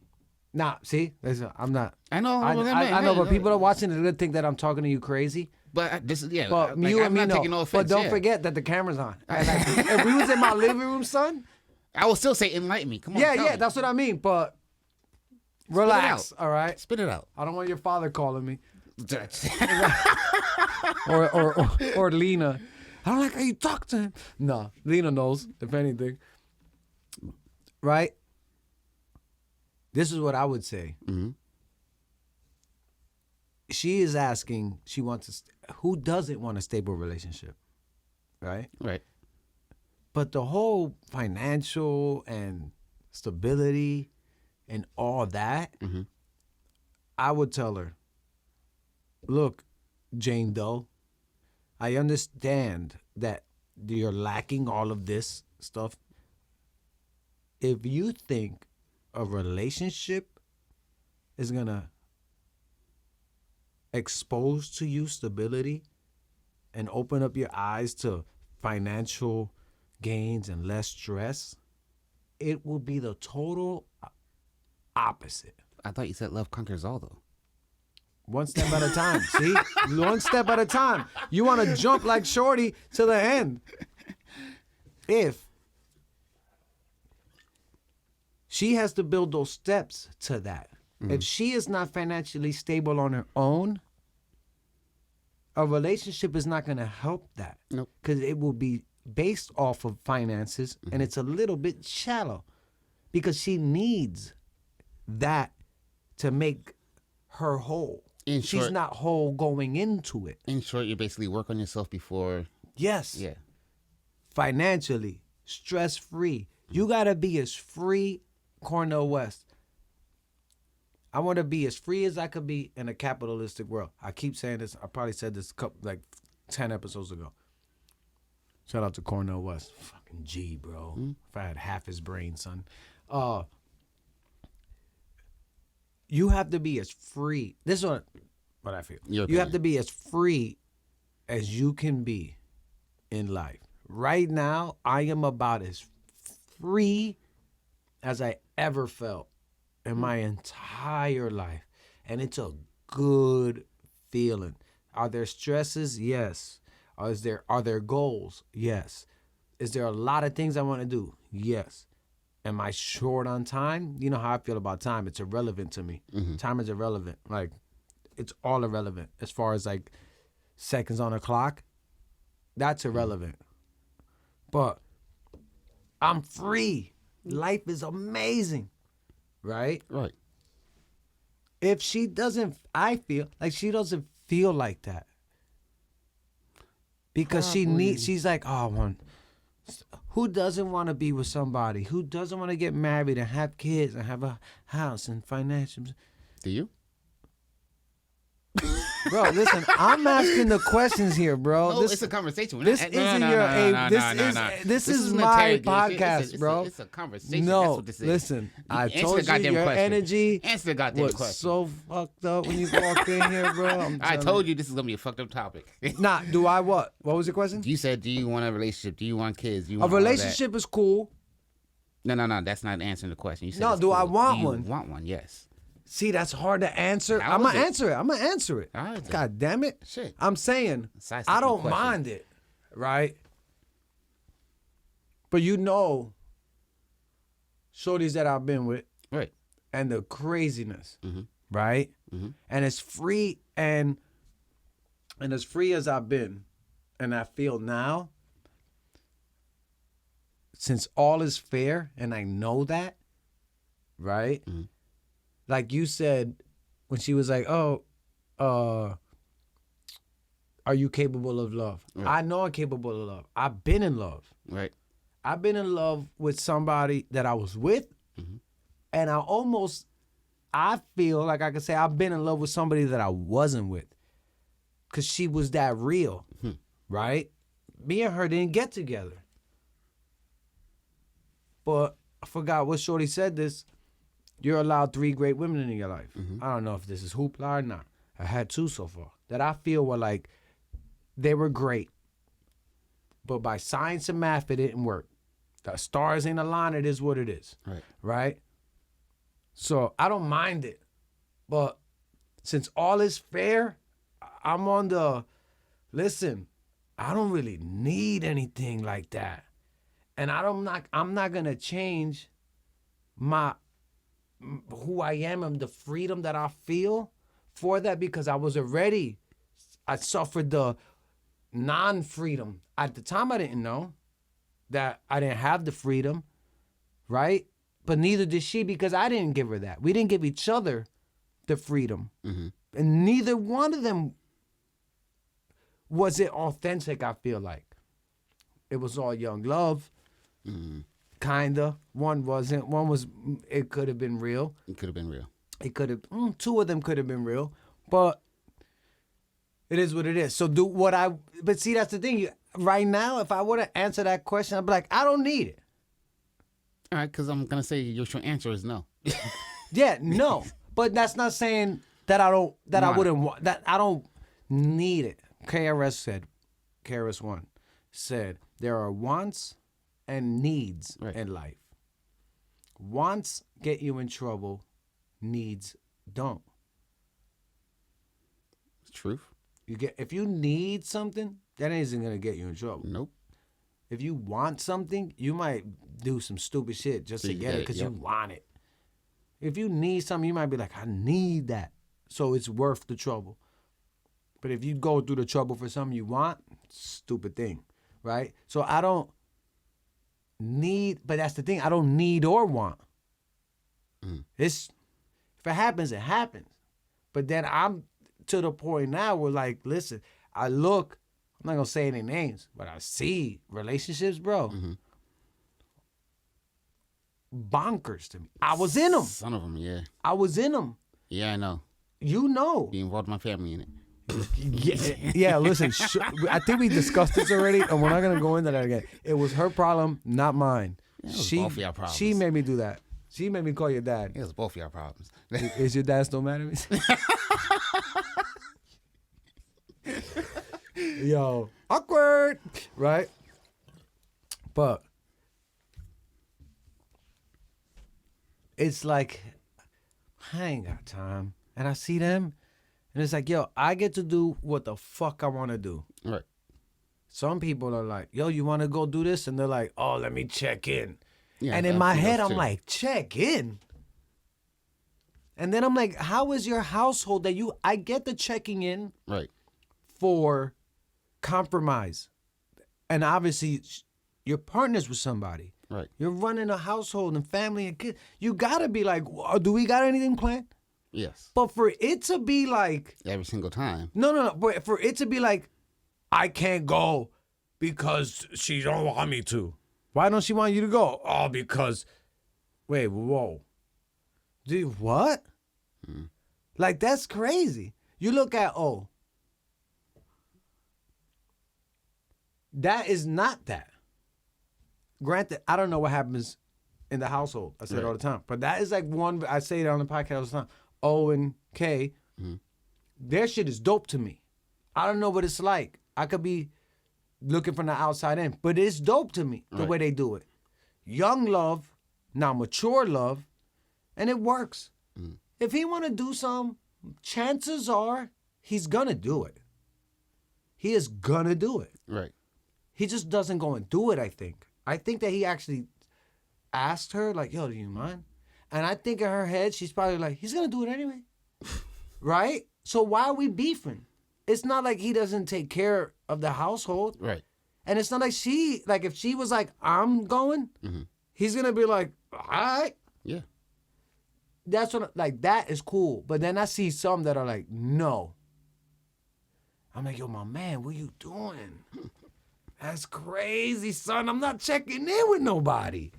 Nah, see, listen, I'm not. I know. I know, but people are watching. They're gonna think that I'm talking to you crazy. But this is But like, you I'm and me not know. taking no But offense. don't forget that the camera's on. And like, if we was in my living room, son. I will still say enlighten me. Come on. Yeah, tell yeah, me. that's what I mean. But relax, all right. Spit it out. I don't want your father calling me. or Lena. I don't like how you talk to him. No, Lena knows, if anything. Right? This is what I would say. Mm-hmm. She is asking, who doesn't want a stable relationship? Right? Right. But the whole financial and stability and all that, Mm-hmm. I would tell her, look, Jane Doe, I understand that you're lacking all of this stuff. If you think a relationship is going to expose to you stability and open up your eyes to financial gains and less stress, it will be the total opposite. I thought you said love conquers all, though. One step at a time. See? One step at a time. You want to jump like Shorty to the end. If she has to build those steps to that. Mm-hmm. If she is not financially stable on her own, a relationship is not going to help that. Nope. Because it will be based off of finances, mm-hmm. and it's a little bit shallow. Because she needs that to make her whole. She's not whole going into it. In short, you basically work on yourself before. Yes. Yeah. Financially, stress-free. You got to be as free, Cornel West. I want to be as free as I could be in a capitalistic world. I keep saying this. I probably said this like 10 episodes ago. Shout out to Cornel West. Fucking G, bro. Mm-hmm. If I had half his brain, son. You have to be as free. This is what I feel. You have to be as free as you can be in life. Right now, I am about as free as I ever felt in my entire life. And it's a good feeling. Are there stresses? Yes. Are there goals? Yes. Is there a lot of things I want to do? Yes. Am I short on time? You know how I feel about time. It's irrelevant to me. Mm-hmm. Time is irrelevant. Like, it's all irrelevant. As far as, like, seconds on a clock, that's irrelevant. But I'm free. Life is amazing. Right? Right. If she doesn't, I feel like she doesn't feel like that. Because she's like, oh, man. Who doesn't want to be with somebody? Who doesn't want to get married and have kids and have a house and financial? Do you? Bro, listen, I'm asking the questions here, bro. No, it's a conversation. This is my podcast, bro. It's a conversation. No, that's what this is. Listen, I told you your question. energy Answer the goddamn was question. so fucked up when you walked in here, bro. I told you this is gonna be a fucked up topic. Nah, do I what? What was your question? You said, do you want a relationship? Do you want kids? Do you want a relationship is cool. No. That's not answering the question. You said no. Do cool. I want one? You want one? Yes. See, that's hard to answer. I'm going to answer it. All right, God damn it. Shit. I'm saying, I don't mind it, right? But you know, shorties that I've been with. Right. And the craziness, mm-hmm. right? Mm-hmm. And it's free and as free as I've been, and I feel now, since all is fair, and I know that, right? Mm-hmm. Like you said, when she was like, oh, are you capable of love? Right. I know I'm capable of love. I've been in love. Right. I've been in love with somebody that I was with, mm-hmm. and I almost I feel like I could say I've been in love with somebody that I wasn't with. Because she was that real, right? Me and her didn't get together. But I forgot what shorty said this. You're allowed 3 great women in your life. I don't know if this is hoopla or not. I had 2 so far that I feel were like, they were great. But by science and math, it didn't work. The stars ain't aligned, it is what it is. Right? So I don't mind it. But since all is fair, I'm on the, listen, I don't really need anything like that. And I'm not gonna change who I am and the freedom that I feel for that, because I suffered the non-freedom. At the time, I didn't know that I didn't have the freedom, right? But neither did she, because I didn't give her that. We didn't give each other the freedom. And neither one of them was it authentic, I feel like. It was all young love, kinda. One wasn't. One was, it could have been real. It could have been real. It could have, 2 of them could have been real. But it is what it is. So but see, that's the thing. Right now, if I were to answer that question, I'd be like, I don't need it. All right, because I'm going to say your short answer is no. Yeah, no. But that's not saying that I wouldn't want, that I don't need it. KRS-One said, there are wants and needs in life. Wants get you in trouble, needs don't. It's truth. If you need something, that isn't gonna get you in trouble. Nope. If you want something, you might do some stupid shit just to get it because you want it. If you need something, you might be like, I need that. So it's worth the trouble. But if you go through the trouble for something you want, stupid thing, right? So I don't need, but that's the thing, I don't need or want. If it happens, it happens. But then I'm to the point now where, like, listen, I'm not gonna say any names, but I see relationships, bro. Bonkers to me. I was in them. Son of them, yeah. I was in them. Yeah, I know. You know. Be involved my family in it. Yeah, listen, I think we discussed this already, and we're not going to go into that again. It was her problem, not mine. Yeah, it was both of y'all problems. She made me do that. She made me call your dad. It was both of y'all problems. Is your dad still mad at me? Yo, awkward, right? But it's like, I ain't got time. And I see them, and it's like, yo, I get to do what the fuck I want to do. Right. Some people are like, yo, you want to go do this? And they're like, oh, let me check in. Yeah, and in my head, I'm like, check in? And then I'm like, how is your household that I get the checking in for compromise. And obviously, your partner's with somebody. Right. You're running a household and family and kids. You got to be like, do we got anything planned? Yes. But for it to be like... Every single time. No. But for it to be like, I can't go because she don't want me to. Why don't she want you to go? Oh, because... Wait, whoa. Dude, what? Like, that's crazy. You look at, that is not that. Granted, I don't know what happens in the household. I say it all the time. But that is like one, I say it on the podcast all the time. O and K, their shit is dope to me. I don't know what it's like. I could be looking from the outside in, but it's dope to me the way they do it. Young love, now mature love, and it works. If he want to do something, chances are he's gonna do it. He is gonna do it. Right. He just doesn't go and do it, I think. I think that he actually asked her, like, yo, do you mind? And I think in her head, she's probably like, he's going to do it anyway. Right? So why are we beefing? It's not like he doesn't take care of the household. Right. And it's not like if she was like, I'm going, he's going to be like, all right. Yeah. That's what, like, that is cool. But then I see some that are like, no. I'm like, yo, my man, what you doing? That's crazy, son. I'm not checking in with nobody.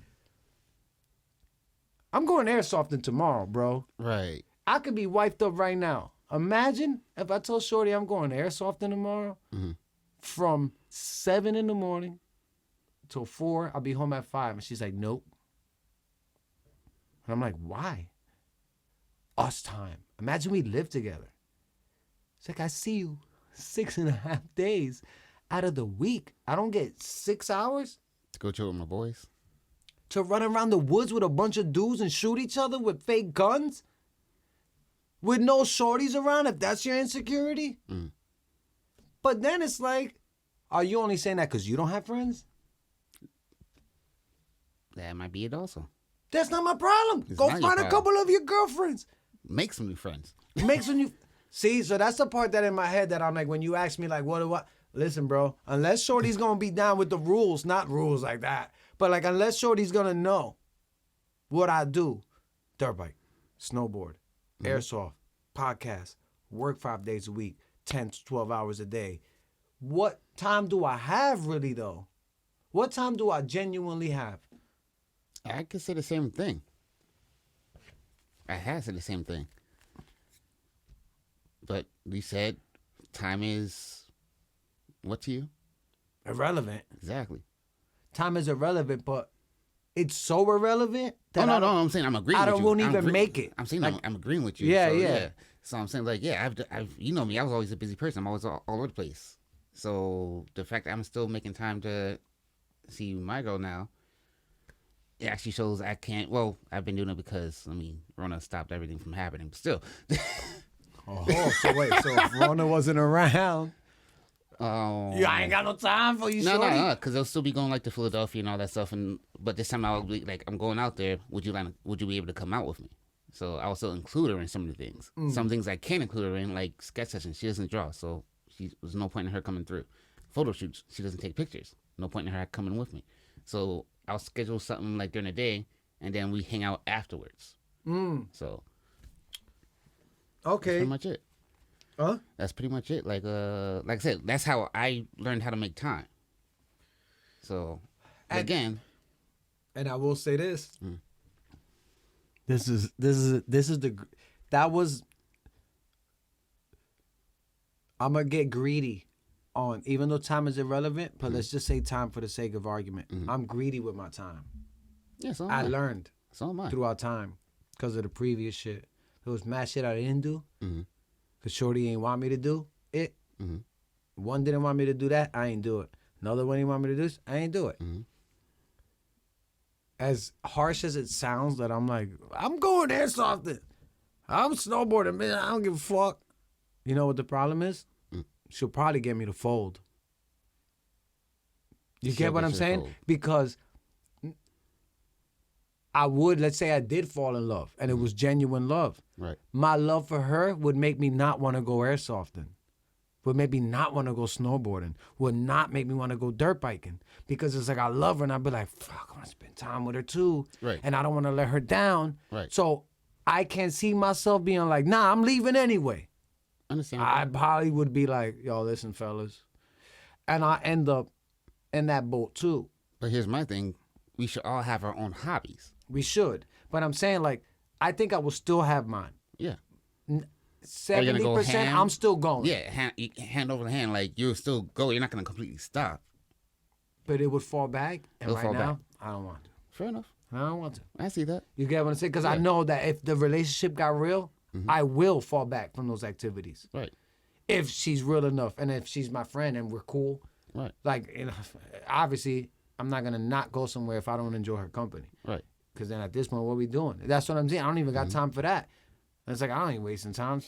I'm going airsofting tomorrow, bro. Right. I could be wiped up right now. Imagine if I told Shorty I'm going airsofting tomorrow from 7 in the morning till 4. I'll be home at 5. And she's like, nope. And I'm like, why? Us time. Imagine we live together. It's like, I see you 6.5 days out of the week. I don't get 6 hours To go chill with my boys. to run around the woods with a bunch of dudes and shoot each other with fake guns? With no shorties around, if that's your insecurity? But then it's like, are you only saying that because you don't have friends? That might be it also. That's not my problem. It's Go not your find a problem. couple of your girlfriends. Make some new friends. Makes when you see, so that's the part that in my head that I'm like, when you ask me like, what do I listen, bro? Unless Shorty's gonna be down with the rules, not rules like that, but like unless Shorty's gonna know what I do, dirt bike, snowboard, airsoft, podcast, work 5 days a week, 10 to 12 hours a day. What time do I have really though? What time do I genuinely have? I could say the same thing. I had said the same thing. But we said time is what to you? Irrelevant. Exactly. Time is irrelevant, but it's so irrelevant that No, I don't- I'm saying I'm agreeing I with you. won't I'm even agree- make it. I'm saying Like- I'm agreeing with you. Yeah, so, yeah. So I'm saying like, yeah, I've you know me, I was always a busy person. I'm always all over the place. So the fact that I'm still making time to see my girl now, it actually shows I can't. Well, I've been doing it because Rona stopped everything from happening. But still, Oh, so wait, so if Rona wasn't around, yeah, I ain't got no time for you, No, shorty. because they'll still be going like to Philadelphia and all that stuff. But this time I'll be like, I'm going out there. Would you be able to come out with me? So I will still include her in some of the things. Some things I can't include her in, like sketch sessions. She doesn't draw, so there's no point in her coming through. Photo shoots, she doesn't take pictures. No point in her coming with me. So I'll schedule something like during the day, and then we hang out afterwards. So that's Okay. pretty much it. Huh? That's pretty much it. Like I said, that's how I learned how to make time. So again, And I will say this. This is the that was. I'm gonna get greedy on, even though time is irrelevant, but let's just say time for the sake of argument. I'm greedy with my time. yeah, so I learned So am I. throughout time because of the previous shit. There was mad shit I didn't do because Shorty ain't want me to do it. One didn't want me to do that, I ain't do it. Another one didn't want me to do this, I ain't do it. As harsh as it sounds, that I'm like, I'm going airsofting. I'm snowboarding, man. I don't give a fuck. You know what the problem is? She'll probably get me to fold. You She'll get what get I'm you to saying? fold. Because I would, let's say I did fall in love and it was genuine love. Right. My love for her would make me not want to go airsofting, would make me not want to go snowboarding, would not make me want to go dirt biking. Because it's like I love her and I'd be like, fuck, I want to spend time with her too. Right. And I don't want to let her down. Right. So I can't see myself being like, nah, I'm leaving anyway. Understand? I probably would be like, yo, listen, fellas. And I end up in that boat too. But here's my thing: we should all have our own hobbies. We should. But I'm saying, like, I think I will still have mine. Yeah. 70%, ham? I'm still going. Yeah, hand over the hand, like you'll still go. You're not gonna completely stop. But it would fall back. And It'll right fall now, back. I don't want to. Fair enough. I don't want to. I see that. You get what I'm saying? Because I know that if the relationship got real, I will fall back from those activities. Right. If she's real enough and if she's my friend and we're cool. Right. Like, you know, obviously, I'm not going to not go somewhere if I don't enjoy her company. Right. Because then at this point, what are we doing? That's what I'm saying. I don't even got time for that. And it's like, I ain't wasting time.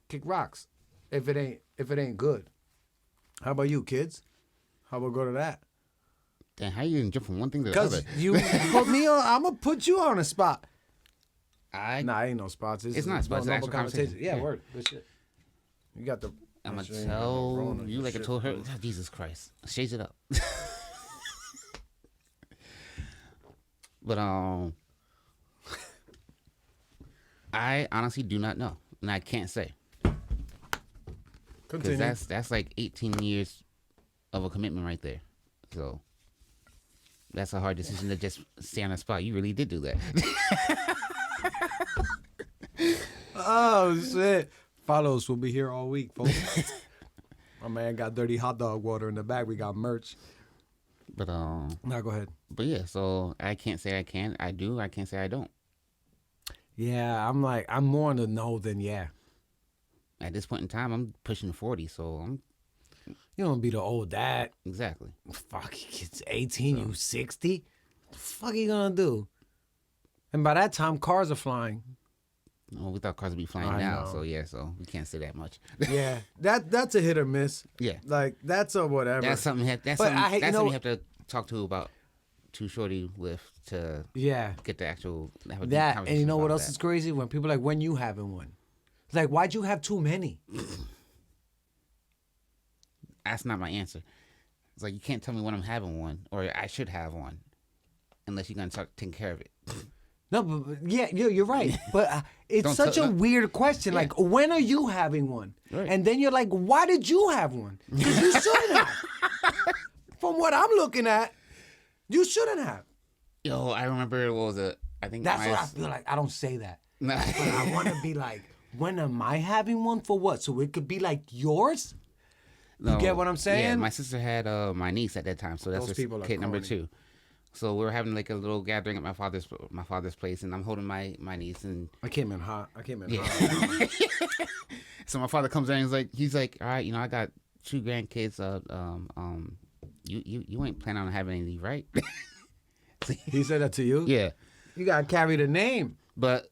Kick rocks. If it ain't good. How about you, kids? How about go to that? Then how you gonna jump from one thing to the Because other? you put me on, I'm going to put you on a spot. I Nah, ain't no spots. It's not spots, it's actual conversation. Yeah, Yeah. word. Good shit. You got the. I'm gonna Sure ain't got no tell Corona, you good like I shit, told her. bro. Oh, Jesus Christ, shades it up. But I honestly do not know, and I can't say because Continue. that's like 18 years of a commitment right there. So that's a hard decision to just stay on the spot. You really did do that. Oh shit! Follows will be here all week, folks. My man got dirty hot dog water in the back. We got merch. But Now go ahead. But yeah, so I can't say I can. I do. I can't say I don't. Yeah, I'm more on the no than yeah. At this point in time, I'm pushing 40, so I'm You don't be the old dad. exactly. Fuck, it's 18, you 60. What the fuck you gonna do? And by that time, cars are flying. Well, we thought cars would be flying I now, know. so yeah, so we can't say that much. Yeah, that's a hit or miss. Yeah. Like that's a whatever. That's something. That's But something. I hate- That's you know something you what- have to talk to about Too Shorty with to Yeah, get the actual have a deep that and you conversation know what about else that. is crazy? When people are like, when you having one? It's like, why'd you have too many? That's not my answer. It's like you can't tell me when I'm having one or I should have one, unless you're gonna start taking care of it. No, but yeah, you're right. But it's Don't such tell- a weird question. Yeah. Like, when are you having one? Right. And then you're like, why did you have one? Because you shouldn't have. From what I'm looking at, you shouldn't have. Yo, I remember what was it? I think That's my- what I feel like. I don't say that. No. But I want to be like, when am I having one for what? So it could be like yours? No, get what I'm saying? Yeah, my sister had my niece at that time, so that's Those her people are kid number corny. 2. So we were having like a little gathering at my father's place, and I'm holding my niece, and I came in hot. yeah. So my father comes in and he's like, all right, I got 2 grandkids. You ain't planning on having any, right? He said that to you? Yeah, You got to carry the name. but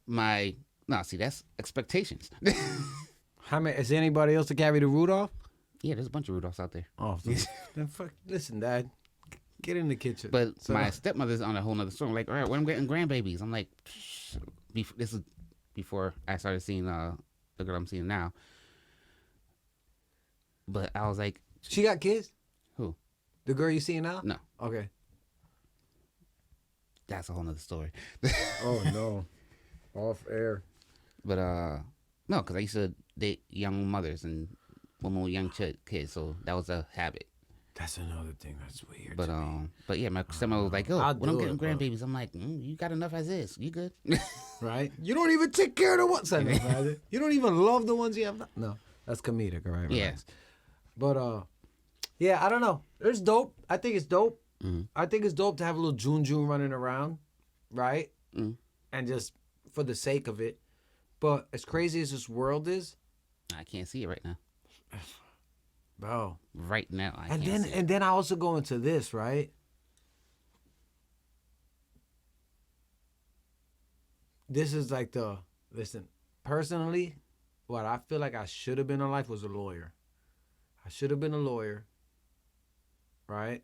see, that's expectations. How many? Is there anybody else to carry the Rudolph? Yeah, there's a bunch of Rudolphs out there. Oh, then fuck. Listen, Dad. Get in the kitchen. But So- my stepmother's on a whole nother story. Like, all right, when I'm getting grandbabies, I'm like, this is before I started seeing the girl I'm seeing now. But I was like, She got kids? who? The girl you see now? No, Okay. that's a whole nother story. Oh, no. Off air. But no, because I used to date young mothers and women with young kids, so that was a habit. That's another thing that's weird. But yeah, my stepmother was like, "Oh, I'll when I'm do getting it, bro. grandbabies, I'm like, you got enough as is. You good?" Right? You don't even take care of the ones. You don't even love the ones you have. No, that's comedic, all right? Yeah. Relax. But yeah, I don't know. It's dope. I think it's dope. I think it's dope to have a little June running around, right? And just for the sake of it. But as crazy as this world is, I can't see it right now. bro. Right now, I And can't see it. then I also go into this, right? This is like listen, personally, what I feel like I should have been in life was a lawyer. I should have been a lawyer, right?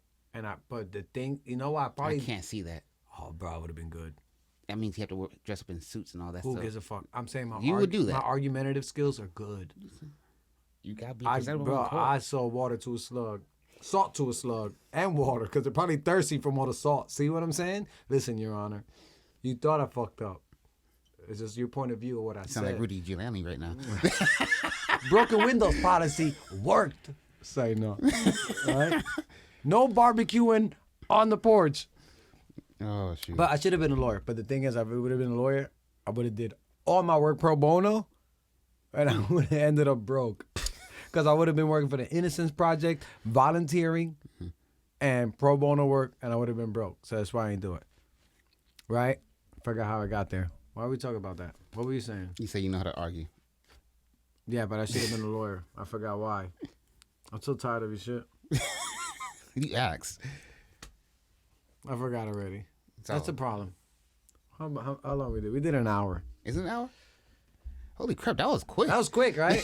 But the thing, you know what? I I probably can't see that. Oh, bro, it would have been good. That means you have to dress up in suits and all that Who stuff. gives a fuck? I'm saying You would do that. My argumentative skills are good. You gotta be I presentable. in court. saw water to a slug, salt to a slug, and water because they're probably thirsty from all the salt. See what I'm saying? Listen, Your Honor, you thought I fucked up. It's just your point of view of what I Sound said. like Rudy Giuliani right now. Broken windows policy worked. Say no. Right? No barbecuing on the porch. Oh shoot! But I should have been a lawyer. But the thing is, if I would have been a lawyer, I would have did all my work pro bono, and I would have ended up broke. Because I would have been working for the Innocence Project, volunteering, and pro bono work, and I would have been broke. So that's why I ain't do it. Right? Forgot how I got there. Why are we talking about that? What were you saying? You say you know how to argue. Yeah, but I should have been a lawyer. I forgot why. I'm so tired of your shit. You asked. I forgot already. So- That's the problem. How long we did? We did an hour. Is it an hour? Holy crap, that was quick. That was quick, right?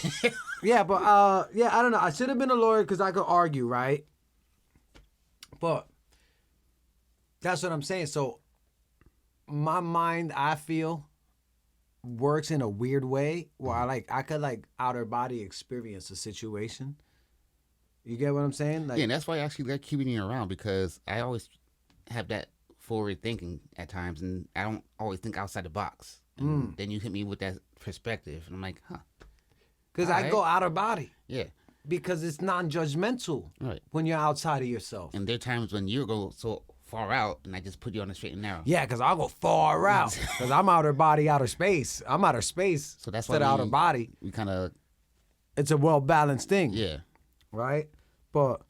Yeah, but yeah, I don't know. I should have been a lawyer because I could argue, right? But that's what I'm saying. So my mind, I feel, works in a weird way where I could outer body experience a situation. You get what I'm saying? Like, Yeah, and that's why I actually like keeping you around, because I always have that forward thinking at times, and I don't always think outside the box. And then you hit me with that perspective, and I'm like, huh. because all I right. go outer body Yeah. because it's non-judgmental Right. when you're outside of yourself. And there are times when you go so far out, and I just put you on the straight and narrow. Yeah, because I'll go far out. Because I'm outer body, outer space. I'm outer space. So that's instead why of outer body. We kind of. It's a well-balanced thing. Yeah. Right? But,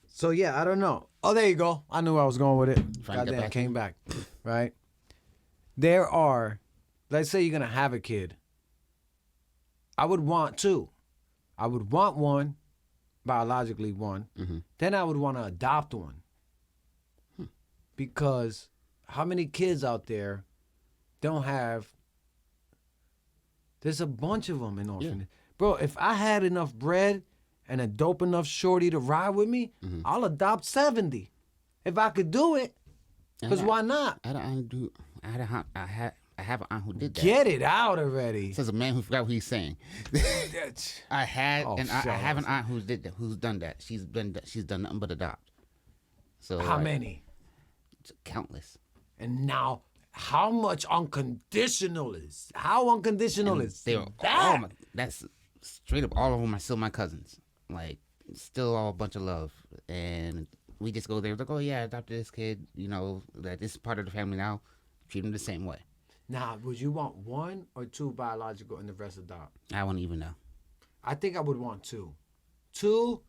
so yeah, I don't know. Oh, there you go. I knew I was going with it. Goddamn, came back. Right? There are, let's say you're going to have a kid. I would want two. I would want one, biologically one. Mm-hmm. Then I would want to adopt one. Because how many kids out there don't have, there's a bunch of them in orphanage. Yeah. Bro, if I had enough bread and a dope enough shorty to ride with me, I'll adopt 70. If I could do it, because why not? I have an aunt who did that. Get it out already. Says a man who forgot what he's saying. I have an aunt who's done that. She's done nothing but adopt. So how many? Countless. And now, how much unconditional is? How unconditional is that? That's straight up all of them are still my cousins. Like, still all a bunch of love. And we just go there, like, oh yeah, I adopted this kid, you know, that this is part of the family now. Treat them the same way. Now, would you want one or two biological and the rest adopt? I wouldn't even know. I think I would want two. Two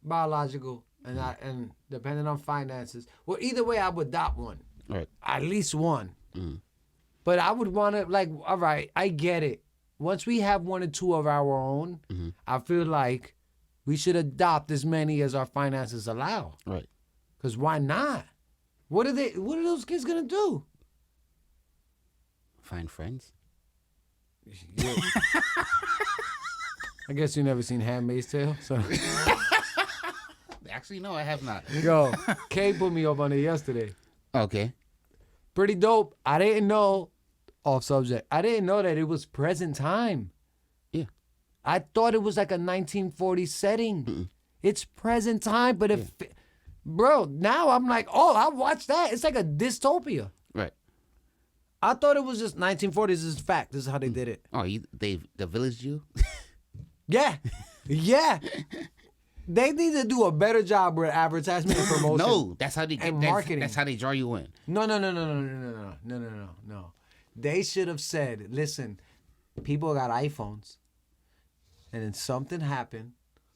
biological and depending on finances. Well, either way, I would adopt one. Right. At least one. Mm-hmm. But I would want to, like, all right, I get it. Once we have one or two of our own, I feel like we should adopt as many as our finances allow. Right. Because why not? What are those kids going to do? Find friends. Yeah. I guess you never seen Handmaid's Tale, so. Actually, no, I have not. Yo, Kay put me up on it yesterday. Okay. Pretty dope. I didn't know, off subject, I didn't know that it was present time. Yeah. I thought it was like a 1940s setting. Mm-mm. It's present time, but bro, now I'm like, oh, I watched that. It's like a dystopia. Right. I thought it was just 1940s. This is fact. This is how they did it. Oh, the village you? Yeah. Yeah. They need to do a better job with advertisement and promotion. No, that's how they get marketing. That's how they draw you in. No. They should have said, listen, people got iPhones, and then something happened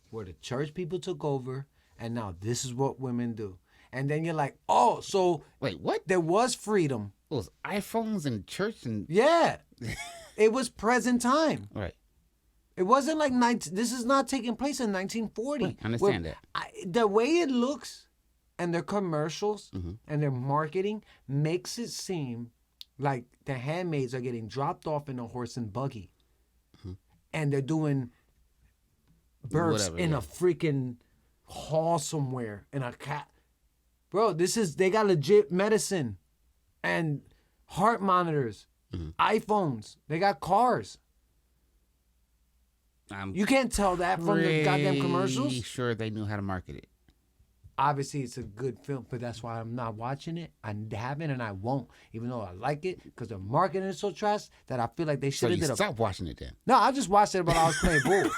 where the church people took over, and now this is what women do. And then you're like, oh, so wait, what? There was freedom. It was iPhones and church and yeah, it was present time. Right. It wasn't like this is not taking place in 1940. Right, I understand that. The way it looks and their commercials and their marketing makes it seem like the handmaids are getting dropped off in a horse and buggy. And they're doing births in a freaking hall somewhere in a cat. Bro, they got legit medicine and heart monitors, iPhones. They got cars. You can't tell that from the goddamn commercials. I'm sure they knew how to market it. Obviously, it's a good film, but that's why I'm not watching it. I haven't, and I won't, even though I like it, because the marketing is so trash that I feel like they should have did stop watching it then. No, I just watched it, but I was playing pool.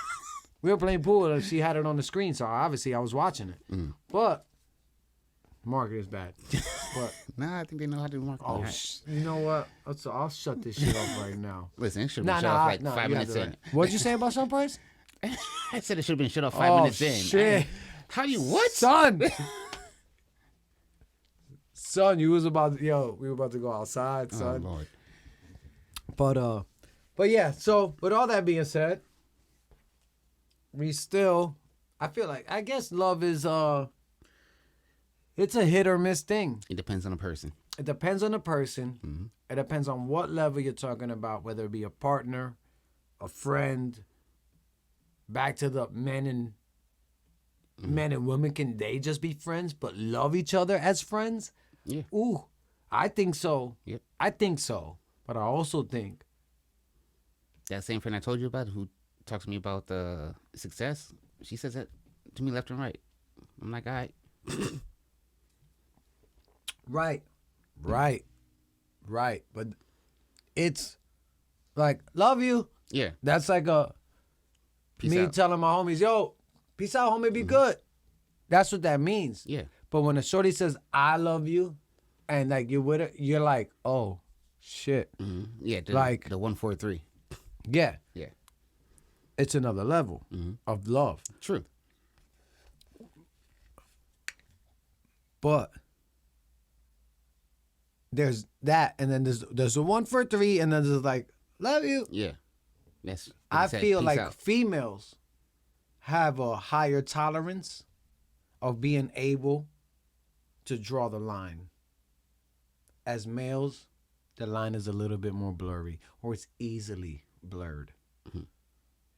We were playing pool, and she had it on the screen, so obviously I was watching it. But market is bad. But nah, I think they know how to market. Oh, you know what? I'll shut this shit off right now. Listen, it should have been shut off like 5 minutes in. What'd you say about some price? I said it should have been shut off 5 minutes in. Shit. How do you what? Son, you was about to, we were about to go outside, son. Oh, Lord. But yeah, so with all that being said, I feel like, I guess love is, it's a hit or miss thing. It depends on the person. It depends on the person. It depends on what level you're talking about, whether it be a partner, a friend, back to the men and women. Can they just be friends but love each other as friends? Yeah. Ooh, I think so. Yep. I think so. But I also think that same friend I told you about who talks to me about success, she says that to me left and right. I'm like, all right. Right. But it's like, love you. Yeah. That's like peace me out. telling my homies, yo, peace out, homie, be good. That's what that means. Yeah. But when a shorty says I love you, and like you're with her, you're like, oh shit. Yeah, Like- the 143. Yeah, Yeah, it's another level of love. true. But there's that, and then there's a 143, and then there's like love you. Yeah, that's. I said, feel peace like out. females have a higher tolerance of being able to draw the line. As males, the line is a little bit more blurry, or it's easily blurred.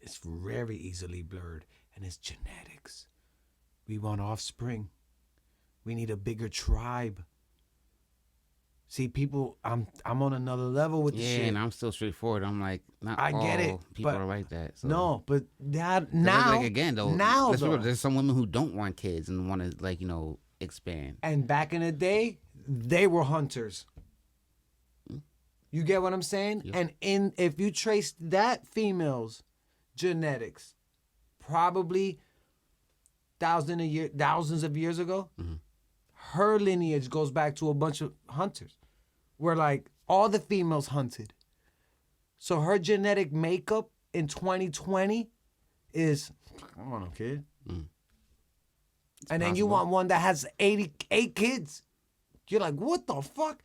It's very easily blurred, and it's genetics. We want offspring. We need a bigger tribe. See, people, I'm on another level with the Yeah, shit. and I'm still straightforward. I'm like, not I all get it, people but are like that. So. No, but that 'Cause now, like again though, now let's be though. real, there's some women who don't want kids and want to expand. And back in the day, they were hunters. You get what I'm saying? Yeah. And if you trace that female's genetics, probably thousands of years ago, her lineage goes back to a bunch of hunters, where like all the females hunted. So her genetic makeup in 2020 is, come on, kid. And then you possible. want one that has 88 kids. You're like, what the fuck?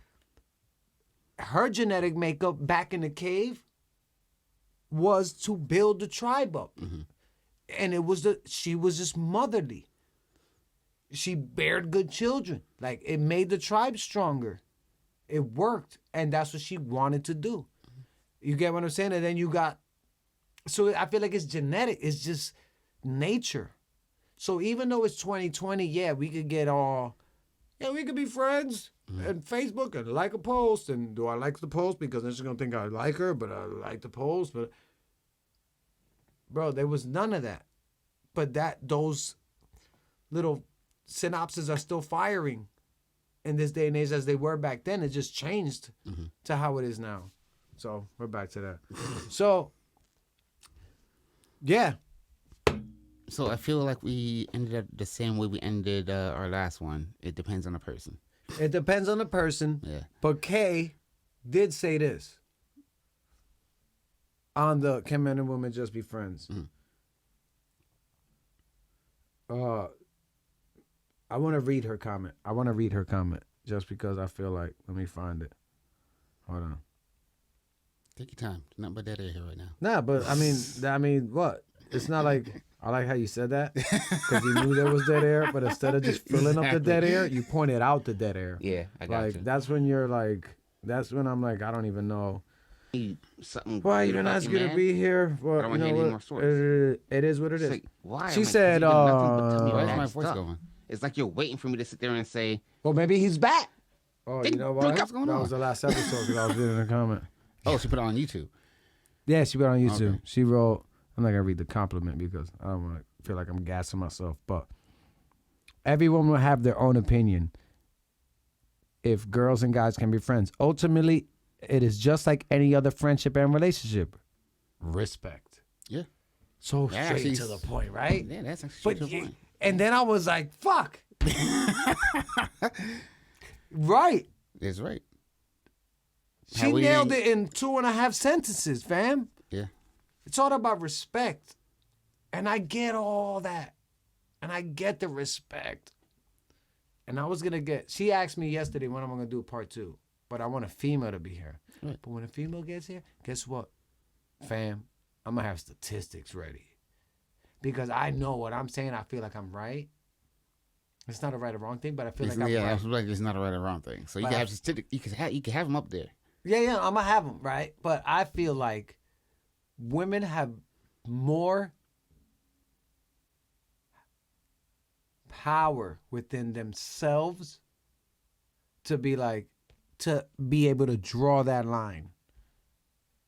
Her genetic makeup back in the cave was to build the tribe up. And she was just motherly. She bared good children. Like, it made the tribe stronger. It worked. And that's what she wanted to do. You get what I'm saying? And then you got, so I feel like it's genetic. It's just nature. So even though it's 2020, yeah, we could get all, yeah, we could be friends and Facebook and like a post. And do I like the post because they're just going to think I like her, but I like the post. But, bro, there was none of that. But those little synapses are still firing in this day and age as they were back then. It just changed to how it is now. So we're back to that. So, yeah. So I feel like we ended up the same way we ended our last one. It depends on the person. It depends on the person. Yeah. But Kay did say this on the Can Men and Women Just Be Friends? I want to read her comment. Just because I feel like, let me find it. Hold on. Take your time. There's nothing but dead air here right now. Nah, but I mean, what? It's not like, I like how you said that because you knew there was dead air, but instead of just filling up the dead air, you pointed out the dead air. Yeah, I got Like, you. that's when you're like, that's when I'm like, I don't even know. Something. Why you didn't ask you to be here? Well, I don't you want know to hear any what? more stories. It is what it It's is. like, why? She I'm like, said, you did nothing but tell me Why all is that my stuff. voice It's like you're waiting for me to sit there and say, Well, maybe he's back. Oh, Then you know what what? what's going That on? was the last episode because I was reading a comment. oh, she put it on YouTube. Yeah, she put it on YouTube. Okay. She wrote, I'm not going to read the compliment because I don't want to feel like I'm gassing myself, but everyone will have their own opinion if girls and guys can be friends. Ultimately, it is just like any other friendship and relationship. Respect. Yeah. So Yeah, straight she's- to the point, right? Yeah, that's actually straight But to the point. and then I was like, fuck. Right. That's right. She How we nailed didn't- it in 2.5 sentences, fam. Yeah. It's all about respect. And I get all that. And I get the respect. And I was going to get, she asked me yesterday when I'm going to do part 2. But I want a female to be here. Right. But when a female gets here, guess what? Fam, I'm going to have statistics ready. Because I know what I'm saying. I feel like I'm right. It's not a right or wrong thing, but I feel like I'm yeah, right. I feel like it's not a right or wrong thing. So you But can I- have statistics. You can have them up there. Yeah, I'm going to have them, right? But I feel like women have more power within themselves to be like, to be able to draw that line.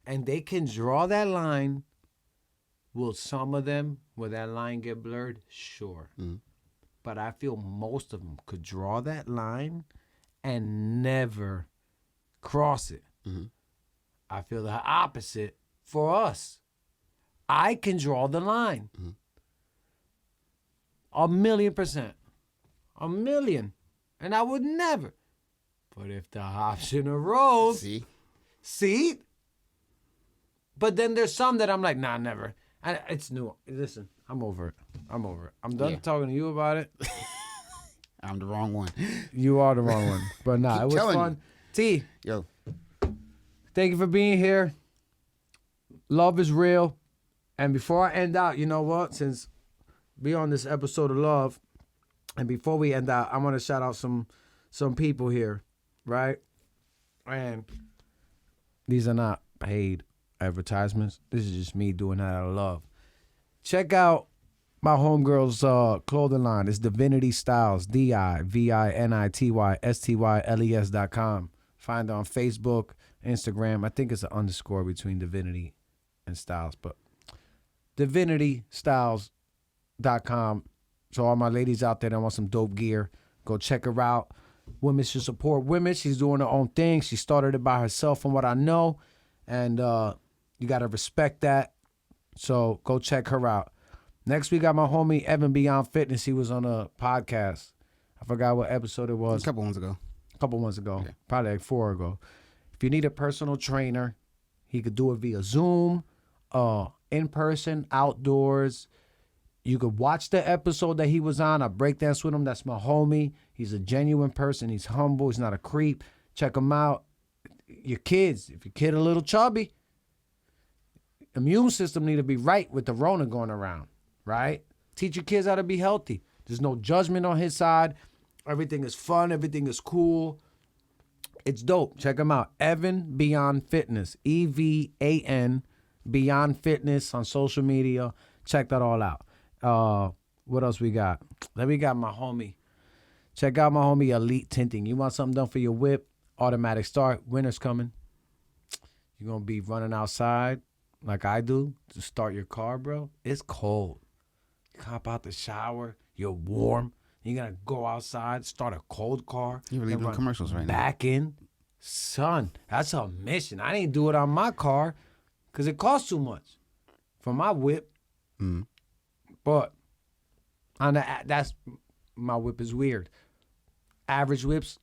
And they can draw that line. Will some of them, will that line get blurred? Sure. But I feel most of them could draw that line and never cross it. I feel the opposite for us. I can draw the line. 1,000,000%. a million. And I would never. But if the option arose, see? But then there's some that I'm like, nah, never. And it's new. Listen, I'm over it. I'm done talking to you about it. I'm the wrong one. You are the wrong one. But nah, it was fun. T. Yo. Thank you for being here. Love is real. And before I end out, you know what? Since we on this episode of Love, and before we end out, I want to shout out some people here, right? And these are not paid advertisements. This is just me doing that out of love. Check out my homegirl's clothing line. It's Divinity Styles, DIVINITYSTYLES.com. Find her on Facebook, Instagram. I think it's an underscore between Divinity and Styles, but DivinityStyles.com. So all my ladies out there that want some dope gear, go check her out. Women should support women. She's doing her own thing. She started it by herself from what I know. And you got to respect that. So go check her out. Next, we got my homie Evan Beyond Fitness. He was on a podcast. I forgot what episode it was. A couple months ago. Yeah. Probably like 4 ago. If you need a personal trainer, he could do it via Zoom, in person, outdoors. You could watch the episode that he was on. I breakdance with him. That's my homie. He's a genuine person. He's humble. He's not a creep. Check him out. Your kids, if your kid a little chubby, immune system need to be right with the Rona going around, right? Teach your kids how to be healthy. There's no judgment on his side. Everything is fun. Everything is cool. It's dope. Check him out. Evan Beyond Fitness. EVAN Beyond Fitness on social media. Check that all out. What else we got? Then we got my homie. Check out my homie Elite Tinting. You want something done for your whip? Automatic start. Winter's coming. You're going to be running outside like I do to start your car, bro. It's cold. You hop out the shower. You're warm. You're going to go outside, start a cold car. You're really doing commercials right now. Back in. Son, that's a mission. I didn't do it on my car because it costs too much for my whip. Mm. But that's my whip is weird. Average whips,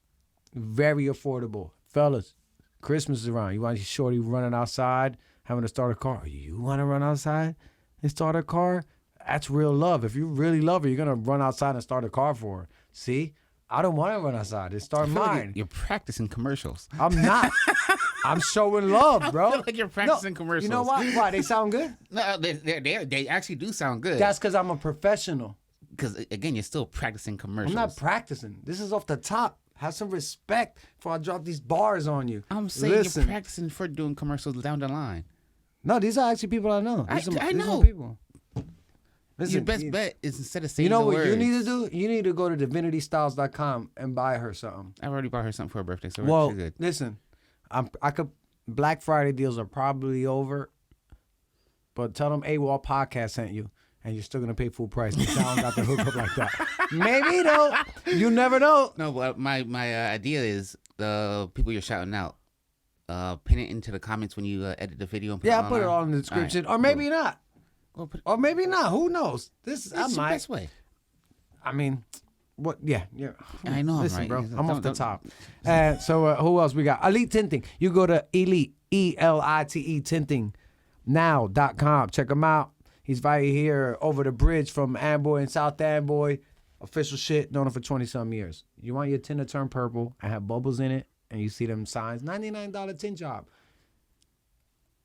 very affordable. Fellas, Christmas is around. You want your shorty running outside, having to start a car. You want to run outside and start a car? That's real love. If you really love her, you're going to run outside and start a car for her. See? I don't want to run outside and start mine. Like you're practicing commercials. I'm not. I'm showing love, bro. I feel like you're practicing commercials. You know why? Why? They sound good? No, they actually do sound good. That's because I'm a professional. Because, again, you're still practicing commercials. I'm not practicing. This is off the top. Have some respect before I drop these bars on you. I'm saying you're practicing for doing commercials down the line. No, these are actually people I know. I know. These people. Listen, your best bet is instead of saying you know what words, you need to do? You need to go to divinitystyles.com and buy her something. I've already bought her something for her birthday, so well, she's good. Listen, I could. Black Friday deals are probably over, but tell them AWOL podcast sent you, and you're still gonna pay full price. I don't got the hookup like that. Maybe though. You never know. No, but my idea is the people you're shouting out, pin it into the comments when you edit the video. And put I'll put it all in the description, or maybe not. Or maybe not. Who knows? This is the best way. I mean, what? Yeah. I know. Listen, I'm right. bro. I'm off the top. So who else we got? Elite Tinting. You go to Elite ELITE Tinting now.com. Check him out. He's right here over the bridge from Amboy and South Amboy. Official shit. Known him for 20-some years. You want your tint to turn purple and have bubbles in it, and you see them signs, $99 tint job.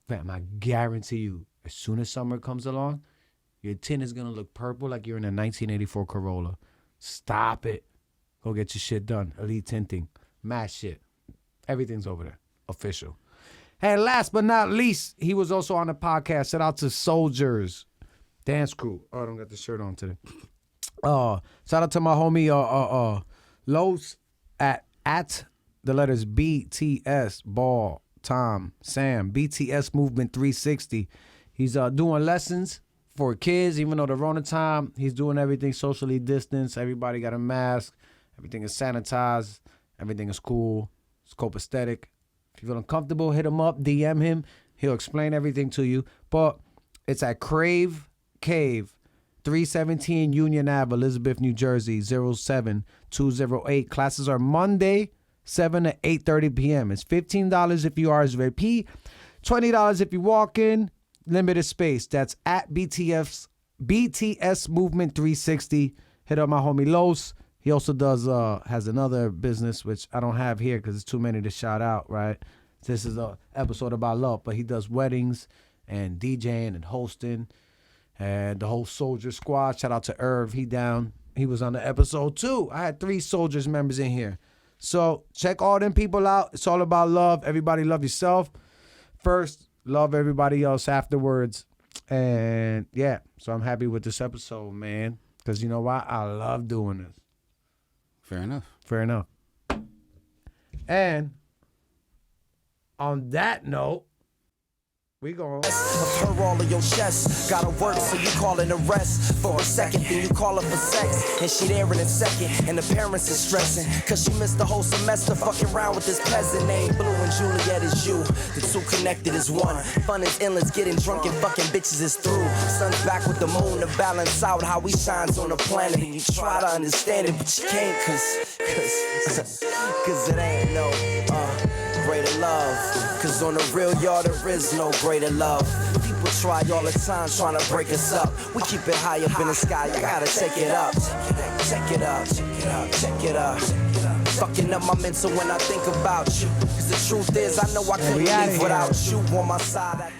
Fam, I guarantee you, as soon as summer comes along, your tint is going to look purple like you're in a 1984 Corolla. Stop it. Go get your shit done. Elite Tinting. Mad shit. Everything's over there. Official. And last but not least, he was also on the podcast. Shout out to Soldiers Dance Crew. Oh, I don't got the shirt on today. Shout out to my homie Los at the letters BTS Ball Tom Sam BTS Movement 360. He's doing lessons for kids, even though the Rona time. He's doing everything socially distanced. Everybody got a mask. Everything is sanitized. Everything is cool. It's copacetic. If you feel uncomfortable, hit him up, DM him. He'll explain everything to you. But it's at Crave Cave 317 Union Ave, Elizabeth, New Jersey, 07208. Classes are Monday, 7 to 8:30 p.m. It's $15 if you RSVP, $20 if you walk in. Limited space. That's at BTS Movement 360. Hit up my homie Los. He also does has another business which I don't have here because it's too many to shout out, right? This is a episode about love, but he does weddings and DJing and hosting and the whole Soldier Squad. Shout out to Irv. He was on the episode too. I had 3 Soldiers members in here. So check all them people out. It's all about love. Everybody love yourself first. Love everybody else afterwards. And yeah, so I'm happy with this episode, man. Because you know why? I love doing this. Fair enough. Fair enough. And on that note, we go. Her all of your chest. Gotta work, so you calling a rest. For a second, then you call her for sex. And she there in a second, and the parents is stressing. Cause she missed the whole semester fucking around with this peasant named Blue, and Juliet is you. The two connected is one. Fun is endless, getting drunk and fucking bitches is through. Sun's back with the moon to balance out how we shines on the planet. And you try to understand it, but you can't cause it ain't no greater love. Cause on the real, y'all, there is no greater love. People try all the time trying to break us up. We keep it high up in the sky, you gotta take it up. Take it up, take it up. Fucking up my mental when I think about you. Cause the truth is, I know I couldn't live without you on my side.